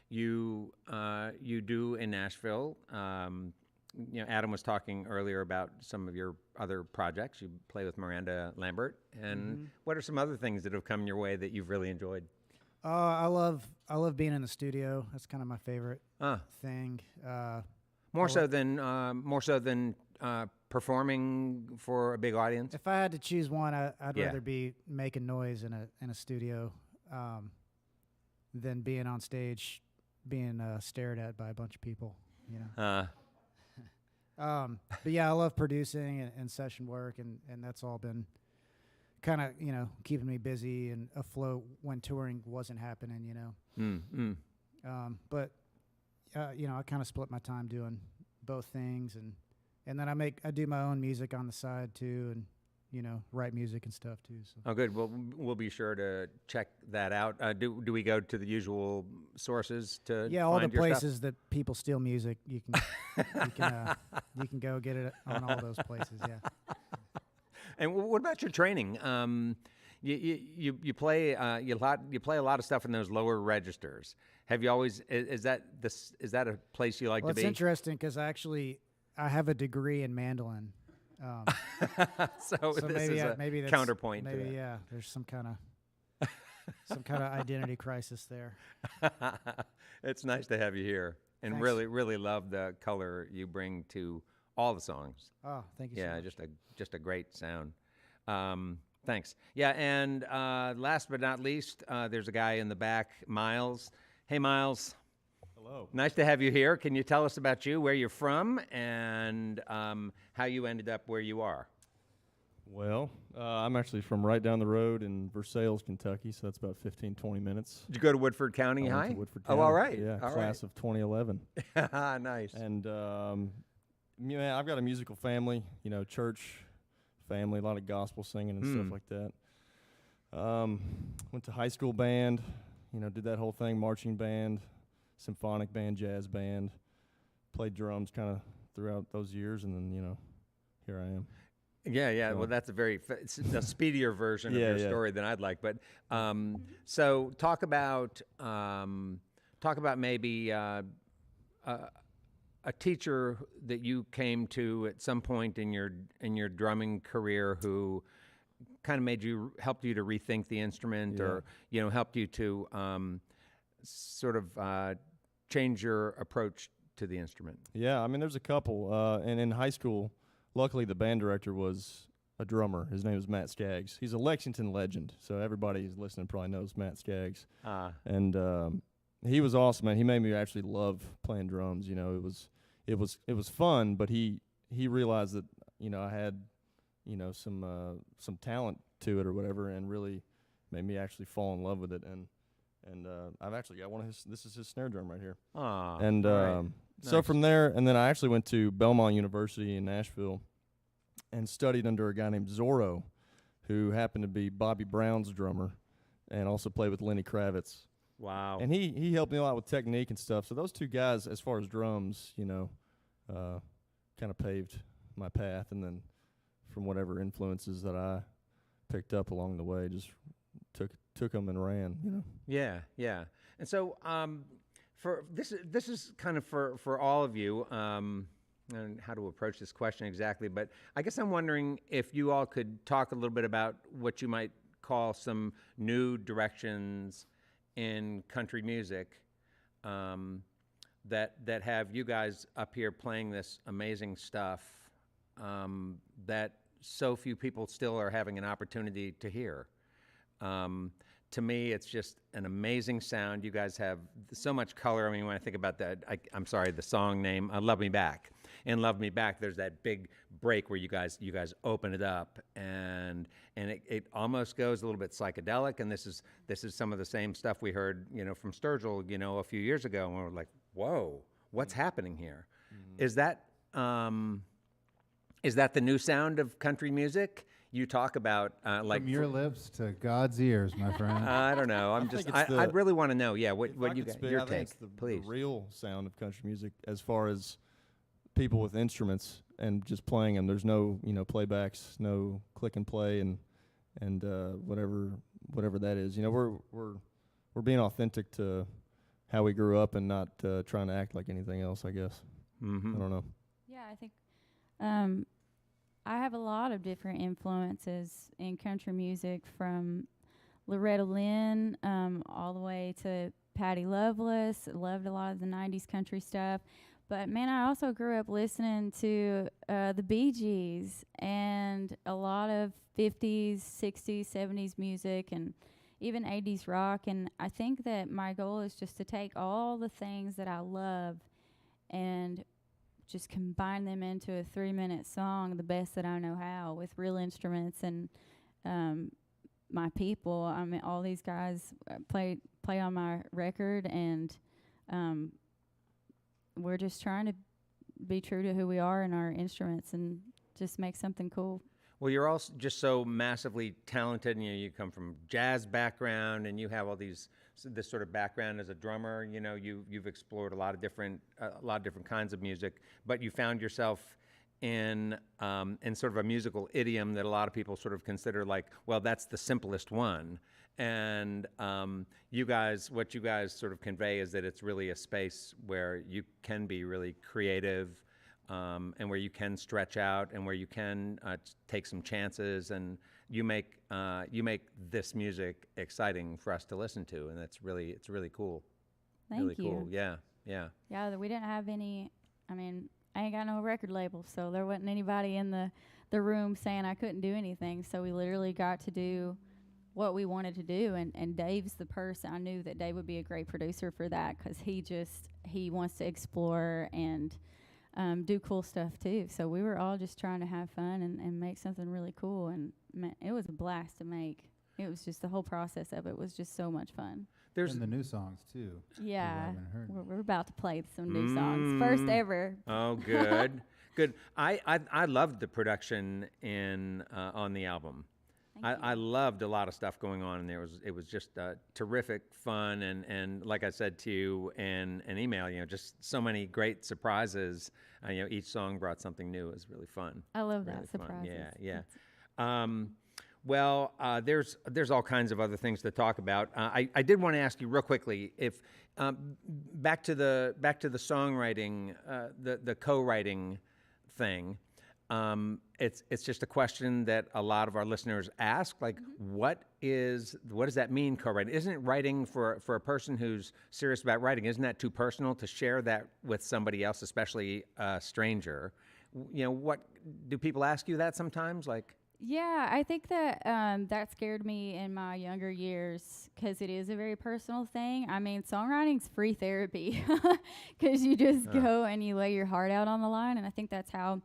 you do in Nashville. You know, Adam was talking earlier about some of your other projects. You play with Miranda Lambert. And what are some other things that have come your way that you've really enjoyed? I love being in the studio. That's kind of my favorite Ah. thing. More so than performing for a big audience? If I had to choose one, I'd Yeah. rather be making noise in a studio than being on stage, being stared at by a bunch of people. You know. But yeah, I love producing and session work, and that's all been kind of, you know, keeping me busy and afloat when touring wasn't happening. You know. But you know, I kind of split my time doing both things, and then I do my own music on the side too, and, you know, write music and stuff too. So. Oh, good. Well, we'll be sure to check that out. Do we go to the usual sources to Yeah, all the find your stuff? places that people steal music, you can go get it on all those places. Yeah. And what about your training? You play you play a lot of stuff in those lower registers. Have you always is that a place you like Well, to it's be? interesting because I have a degree in mandolin. So this maybe is a maybe that's, counterpoint Maybe to that. yeah, there's some kind of identity crisis there. It's nice to have you here, and Thanks. really love the color you bring to all the songs. Oh, thank you. Yeah, so much. just a great sound. Thanks. Yeah, and last but not least, there's a guy in the back, Miles. Hey, Miles. Hello. Nice to have you here. Can you tell us about you, where you're from, and how you ended up where you are? Well, I'm actually from right down the road in Versailles, Kentucky, so that's about 15, 20 minutes. Did you go to Woodford County I High? went to Woodford Oh, County. all right. Yeah, all class of 2011. right. Nice. And I've got a musical family, church family, a lot of gospel singing and stuff like that. Went to high school band, did that whole thing, marching band, symphonic band, jazz band, played drums kind of throughout those years, and then, here I am. Yeah. So- Well, that's it's a speedier version of Yeah, your yeah. story than I'd like. But so talk about maybe a teacher that you came to at some point in your drumming career who kind of helped you to rethink the instrument, or helped you to sort of change your approach to the instrument. Yeah, I mean, there's a couple. And in high school, luckily the band director was a drummer. His name was Matt Skaggs. He's a Lexington legend, so everybody who's listening probably knows Matt Skaggs. And he was awesome, man. He made me actually love playing drums. It was fun, but he realized that I had some talent to it or whatever, and really made me actually fall in love with it. And I've actually got this is his snare drum right here. And so Nice. from there, and then I actually went to Belmont University in Nashville and studied under a guy named Zorro, who happened to be Bobby Brown's drummer and also played with Lenny Kravitz. Wow. And he helped me a lot with technique and stuff. So those two guys, as far as drums, kind of paved my path. And then from whatever influences that I picked up along the way, just took them and ran. Yeah. And so for this is kind of for all of you, and how to approach this question exactly. But I guess I'm wondering if you all could talk a little bit about what you might call some new directions in country music that have you guys up here playing this amazing stuff that so few people still are having an opportunity to hear. To me, it's just an amazing sound. You guys have so much color. I mean, when I think about that, I'm sorry, the song name, Love Me Back. In Love Me Back, there's that big break where you guys open it up, and it almost goes a little bit psychedelic. And this is some of the same stuff we heard, from Sturgill, a few years ago, and we were like, whoa, what's happening here? Mm-hmm. Is that the new sound of country music? You talk about From your lips to God's ears, my friend. I don't know. I really want to know. Yeah, what you got? Your I think take, it's the please. real sound of country music, as far as people with instruments and just playing them. There's no playbacks, no click and play, and whatever that is. We're being authentic to how we grew up and not trying to act like anything else, I guess. Mm-hmm. I don't know. Yeah, I think I have a lot of different influences in country music, from Loretta Lynn all the way to Patti Loveless. Loved a lot of the 90s country stuff. But, man, I also grew up listening to the Bee Gees and a lot of 50s, 60s, 70s music, and even 80s rock. And I think that my goal is just to take all the things that I love and just combine them into a 3-minute song the best that I know how, with real instruments and my people. I mean, all these guys play on my record, and we're just trying to be true to who we are and our instruments and just make something cool. Well, you're all just so massively talented, and you come from jazz background, and you have all this sort of background as a drummer. You've explored a lot of different kinds of music, but you found yourself in sort of a musical idiom that a lot of people sort of consider like, well, that's the simplest one. And what you guys sort of convey is that it's really a space where you can be really creative, and where you can stretch out, and where you can take some chances, and you make this music exciting for us to listen to, and it's really cool. Thank really you. cool. Yeah. Yeah, we didn't have any. I mean, I ain't got no record label, so there wasn't anybody in the room saying I couldn't do anything. So we literally got to do what we wanted to do, and Dave's the person. I knew that Dave would be a great producer for that, because he wants to explore and do cool stuff too. So we were all just trying to have fun and make something really cool. And it was a blast to make. It was just the whole process of it was just so much fun. And the new songs too. Yeah, haven't heard. we're about to play some new songs, first ever. Oh, good, good. I loved the production on the album. I loved a lot of stuff going on, and it was just terrific fun, and like I said to you in an email, just so many great surprises. Each song brought something new. It was really fun. I love really that surprises. Yeah. Well, there's all kinds of other things to talk about. I did want to ask you real quickly if back to the songwriting, the co-writing thing. It's just a question that a lot of our listeners ask. Like, what does that mean, co-writing? Isn't it writing for a person who's serious about writing? Isn't that too personal to share that with somebody else, especially a stranger? What do people ask you that sometimes? Like. Yeah, I think that that scared me in my younger years because it is a very personal thing. I mean, songwriting's free therapy because you just go and you lay your heart out on the line, and I think that's how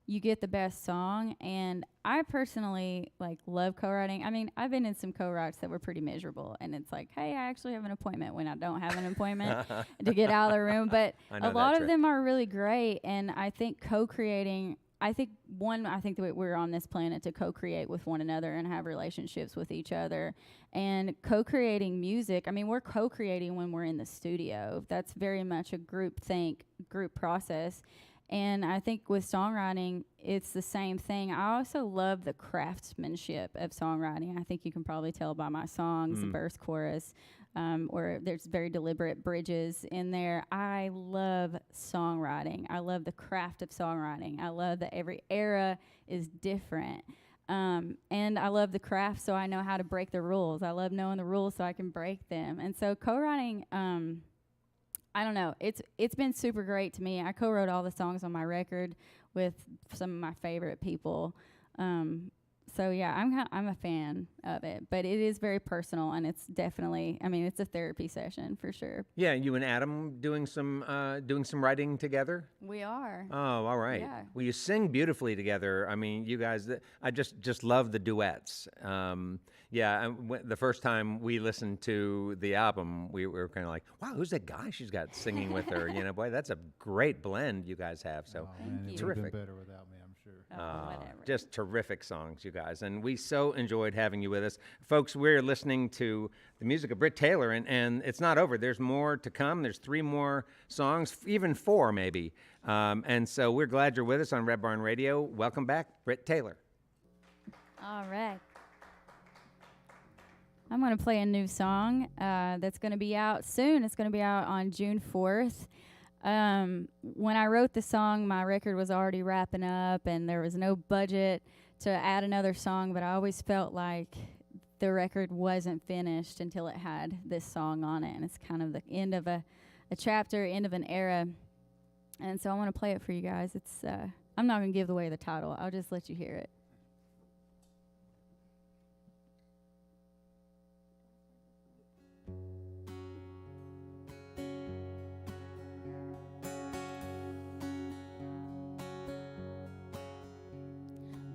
you get the best song. And I personally love co-writing. I mean, I've been in some co-writes that were pretty miserable, and it's like, hey, I actually have an appointment when I don't have an appointment to get out of the room. But a lot of them are really great, and I think co-creating. I think that we're on this planet to co-create with one another and have relationships with each other. And co-creating music, I mean, we're co-creating when we're in the studio. That's very much a group process. And I think with songwriting, it's the same thing. I also love the craftsmanship of songwriting. I think you can probably tell by my songs, the verse, chorus, or there's very deliberate bridges in there. I love songwriting. I love the craft of songwriting. I love that every era is different. And I love the craft, so I know how to break the rules. I love knowing the rules so I can break them. And so co-writing, I don't know. It's been super great to me. I co-wrote all the songs on my record with some of my favorite people. So yeah, I'm a fan of it, but it is very personal, and it's definitely, I mean, it's a therapy session for sure. Yeah, you and Adam doing some writing together? We are. Oh, all right. Yeah. Well, you sing beautifully together. I mean, you guys, I just love the duets. The first time we listened to the album, we were kind of like, wow, who's that guy she's got singing with her? Boy, that's a great blend you guys have. So Thank you. terrific. It would have been better without me, I'm sure. Whatever. Just terrific songs, you guys. And we so enjoyed having you with us. Folks, we're listening to the music of Brit Taylor, and it's not over. There's more to come. There's 3 more songs, even 4 maybe. And so we're glad you're with us on Red Barn Radio. Welcome back, Brit Taylor. All right. I'm going to play a new song that's going to be out soon. It's going to be out on June 4th. When I wrote the song, my record was already wrapping up, and there was no budget to add another song, but I always felt like the record wasn't finished until it had this song on it, and it's kind of the end of a chapter, end of an era. And so I want to play it for you guys. It's I'm not going to give away the title. I'll just let you hear it.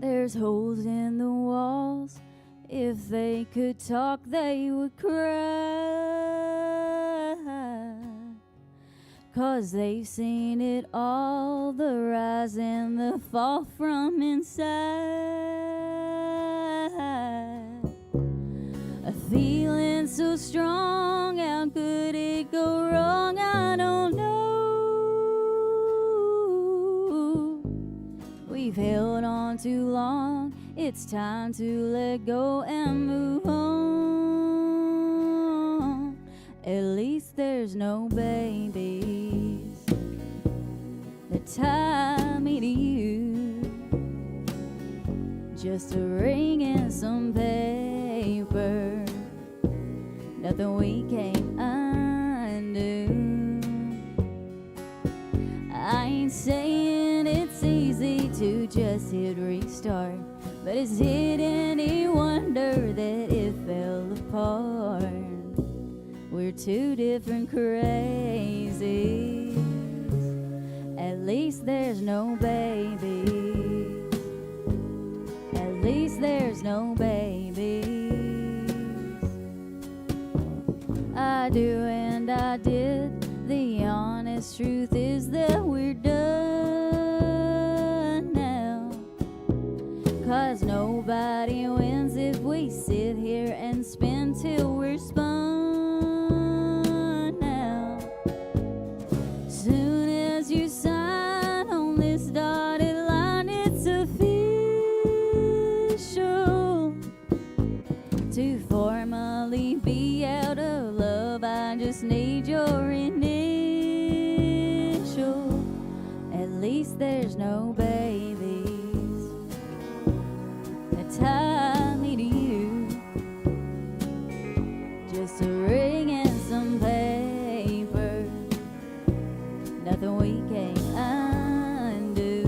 There's holes in the walls. If they could talk, they would cry. 'Cause they've seen it all, the rise and the fall from inside. A feeling so strong, how could it go wrong? I don't know. We've held on too long, it's time to let go and move on. At least there's no babies that tie me to you. Just a ring and some paper, nothing we can't undo. I ain't saying it's easy to just hit restart, but is it any wonder that it fell apart? We're two different crazies. At least there's no babies. At least there's no babies. I do and I did. The honest truth is that we're done now. 'Cause nobody wins if we sit here and spin till we're spun now. Soon as you sign on this dotted line, it's official. To formally be out of love, I just need your initial. At least there's no babies that tie me to you. Just a ring and some paper, nothing we can't undo.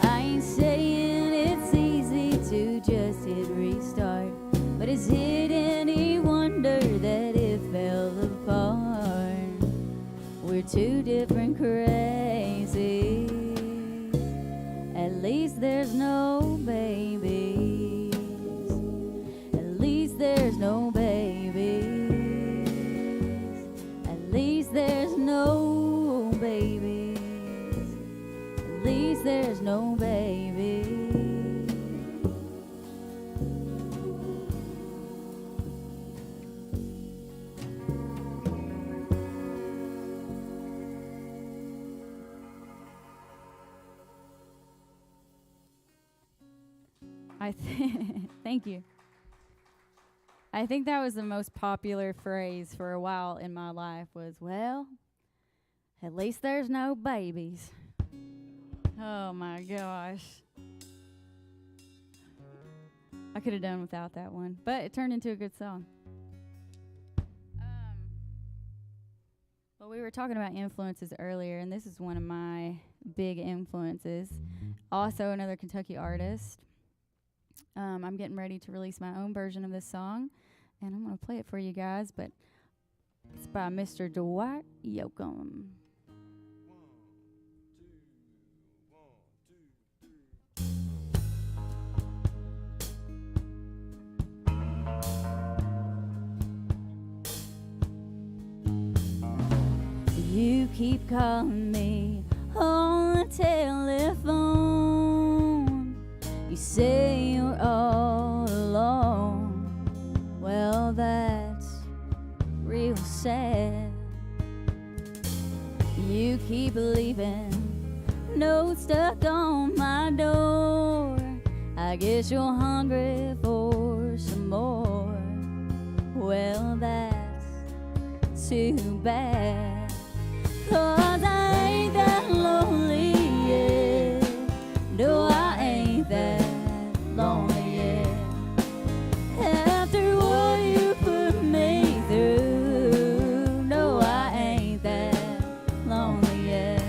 I ain't saying it's easy to just hit restart, but is it any wonder that it fell apart? We're two different crazies. At least there's no babies. At least there's no babies. At least there's no babies. At least there's no babies. Thank you. I think that was the most popular phrase for a while in my life was, well, at least there's no babies. Oh my gosh. I could have done without that one, but it turned into a good song. Well, we were talking about influences earlier, and this is one of my big influences. Also another Kentucky artist. I'm getting ready to release my own version of this song, and I'm going to play it for you guys, but it's by Mr. Dwight Yoakam. You keep calling me on the telephone. You say you're all alone. Well, that's real sad. You keep leaving notes stuck on my door. I guess you're hungry for some more. Well, that's too bad. 'Cause I ain't that lonely yet. No, I ain't that lonely yet. After what you put me through, no, I ain't that lonely yet.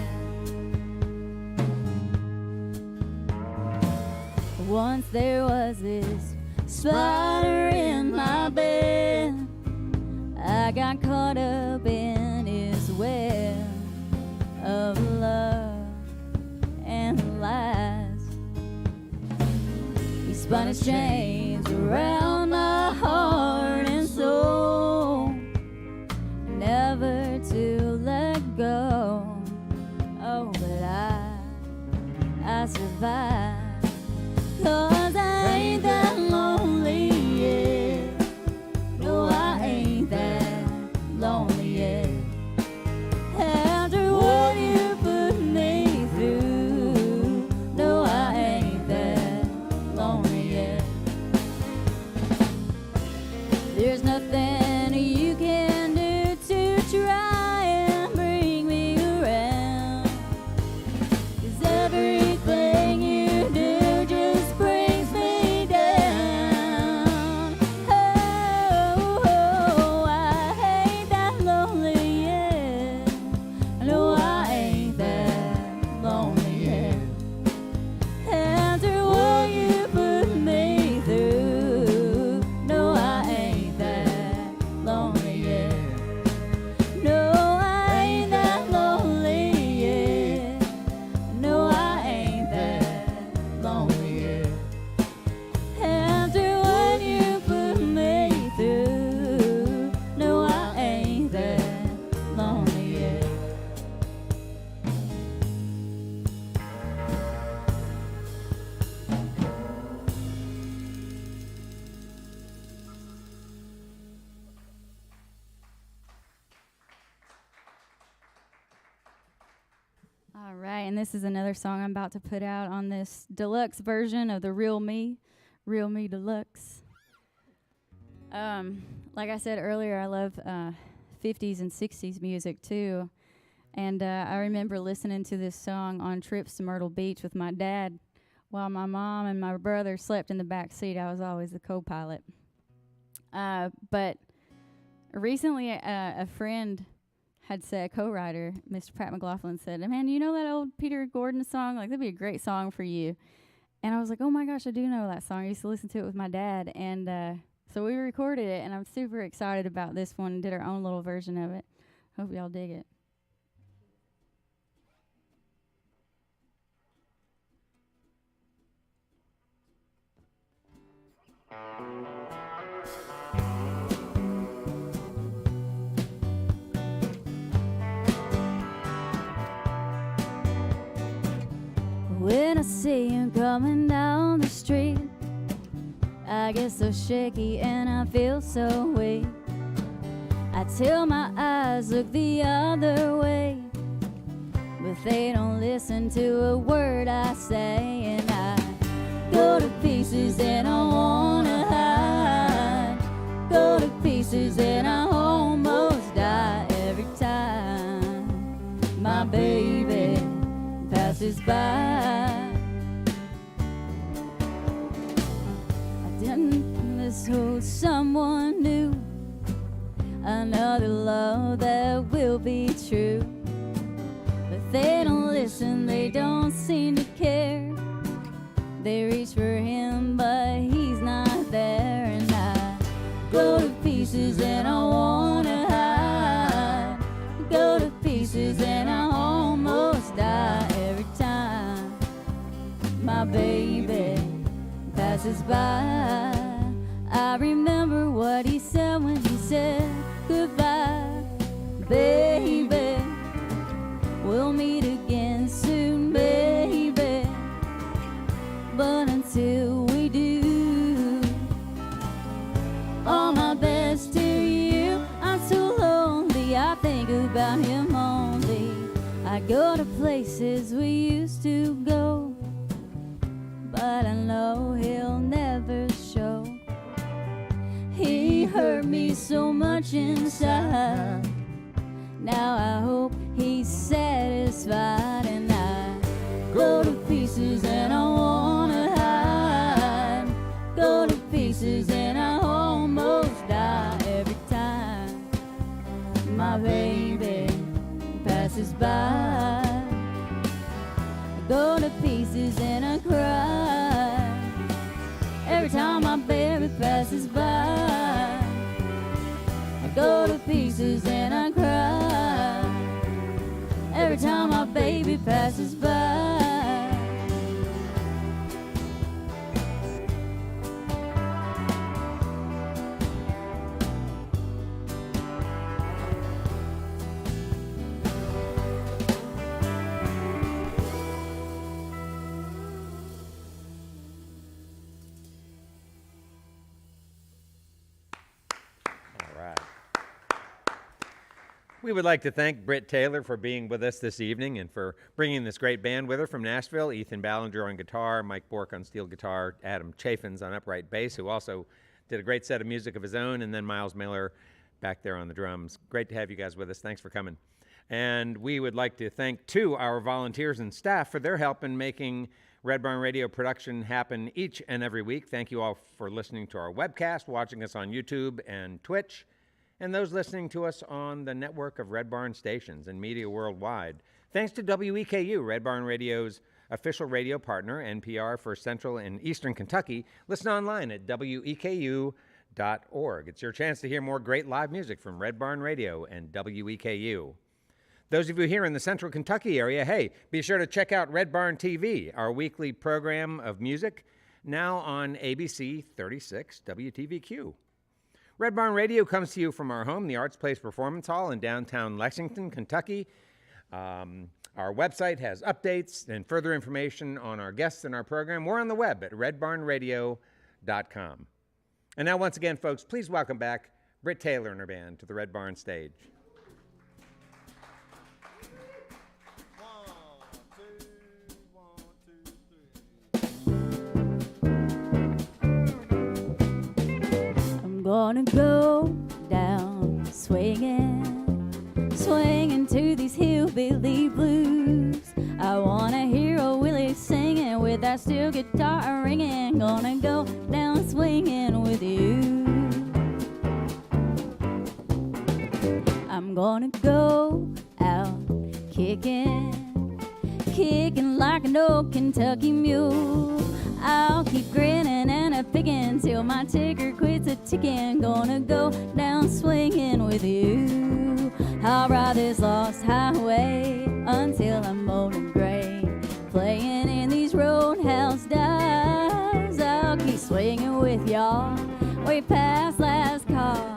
Once there was this spider in my bed. I got caught up in his web of love and lies. He spun his chains around my heart and soul, never to let go. Oh, but I survived. 'Cause I ain't that lonely yet. No, I ain't that lonely yet. After what you put me through, no, I ain't that lonely yet. There's nothing you can do to try and bring me around. 'Cause everything you All right, and this is another song I'm about to put out on this deluxe version of the Real Me Deluxe. Like I said earlier, I love 50s and 60s music too. And I remember listening to this song on trips to Myrtle Beach with my dad while my mom and my brother slept in the back seat. I was always the co-pilot. But recently a friend had said, a co-writer, Mr. Pat McLaughlin, said, man, you know that old Peter Gordon song? Like, that'd be a great song for you. And I was like, oh my gosh, I do know that song. I used to listen to it with my dad. And so we recorded it, and I'm super excited about this one and did our own little version of it. Hope y'all dig it. When I see you coming down the street, I get so shaky and I feel so weak. I tell my eyes look the other way, but they don't listen to a word I say. And I go to pieces and I wanna hide, go to pieces and I almost die every time my baby passes by. I didn't miss who someone new, another love that will be true. But they don't listen, they don't seem to care. They reach for him, but he's not there. And I go to pieces and I wanna hide, go to pieces and I almost die every time my baby passes by. I remember what he said when he said goodbye, baby. We'll meet again soon, baby. But until we do, all my best to you. I'm so lonely, I think about him only. I go to places we used to go, but I know he'll never show. He hurt me so much inside. Now I hope he's satisfied. And I go to pieces and I wanna hide, go to pieces and I almost die every time my baby passes by. I go to pieces and I cry every time my baby passes by. I go to pieces and I cry every time my baby passes by. We would like to thank Brit Taylor for being with us this evening and for bringing this great band with her from Nashville. Ethan Ballinger on guitar, Mike Bork on steel guitar, Adam Chaffins on upright bass, who also did a great set of music of his own, and then Miles Miller back there on the drums. Great to have you guys with us. Thanks for coming. And we would like to thank, too, our volunteers and staff for their help in making Red Barn Radio production happen each and every week. Thank you all for listening to our webcast, watching us on YouTube and Twitch, and those listening to us on the network of Red Barn stations and media worldwide. Thanks to WEKU, Red Barn Radio's official radio partner, NPR for Central and Eastern Kentucky. Listen online at weku.org. It's your chance to hear more great live music from Red Barn Radio and WEKU. Those of you here in the Central Kentucky area, hey, be sure to check out Red Barn TV, our weekly program of music, now on ABC 36 WTVQ. Red Barn Radio comes to you from our home, the Arts Place Performance Hall in downtown Lexington, Kentucky. Our website has updates and further information on our guests and our program. We're on the web at redbarnradio.com. And now, once again, folks, please welcome back Brit Taylor and her band to the Red Barn stage. 1, gonna go down swinging, swinging to these hillbilly blues. I wanna hear a Willie singing with that steel guitar ringing. Gonna go down swinging with you. I'm gonna go out kicking, kicking like an old Kentucky mule. I'll keep grinning and a picking till my ticker quits a ticking. Gonna go down swinging with you. I'll ride this lost highway until I'm old and gray, playing in these roadhouse dives. I'll keep swinging with y'all way past last call.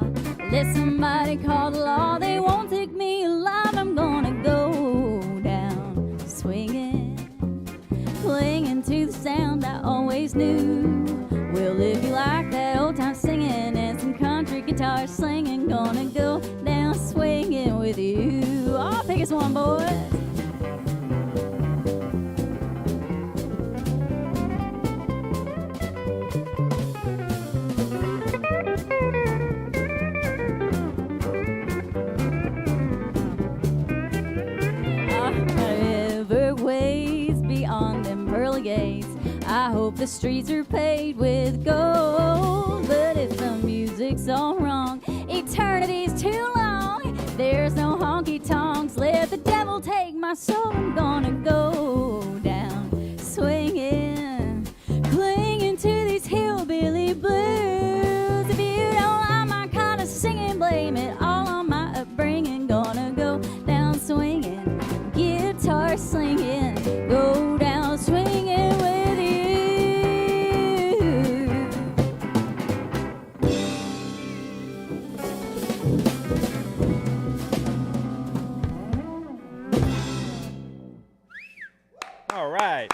Let somebody call the law, they won't take me alive. I'm gonna go down swinging, clinging to the sound I always knew. Well, if you like that old time singing and some country guitar slinging, gonna go down swinging with you. I'll pick us one, boys. I hope the streets are paved with gold. But if the music's all wrong, eternity's too long. There's no honky tonks, let the devil take my soul. I'm gonna go down swinging, clinging to these hillbilly blues. If you don't like my kind of singing, blame it all on my upbringing. Gonna go down swinging, guitar slinging, go down swinging with you. All right.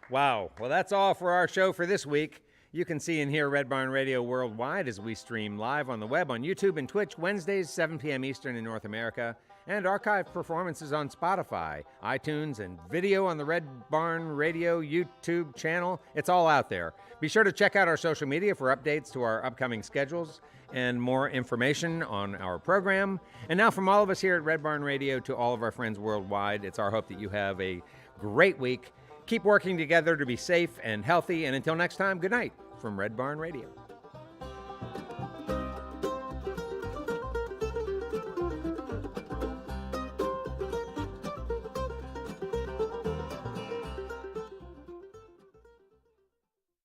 Wow. Well, that's all for our show for this week. You can see and hear Red Barn Radio worldwide as we stream live on the web on YouTube and Twitch Wednesdays, 7 p.m. Eastern in North America, and archive performances on Spotify, iTunes, and video on the Red Barn Radio YouTube channel. It's all out there. Be sure to check out our social media for updates to our upcoming schedules and more information on our program. And now from all of us here at Red Barn Radio to all of our friends worldwide, it's our hope that you have a great week. Keep working together to be safe and healthy. And until next time, good night from Red Barn Radio.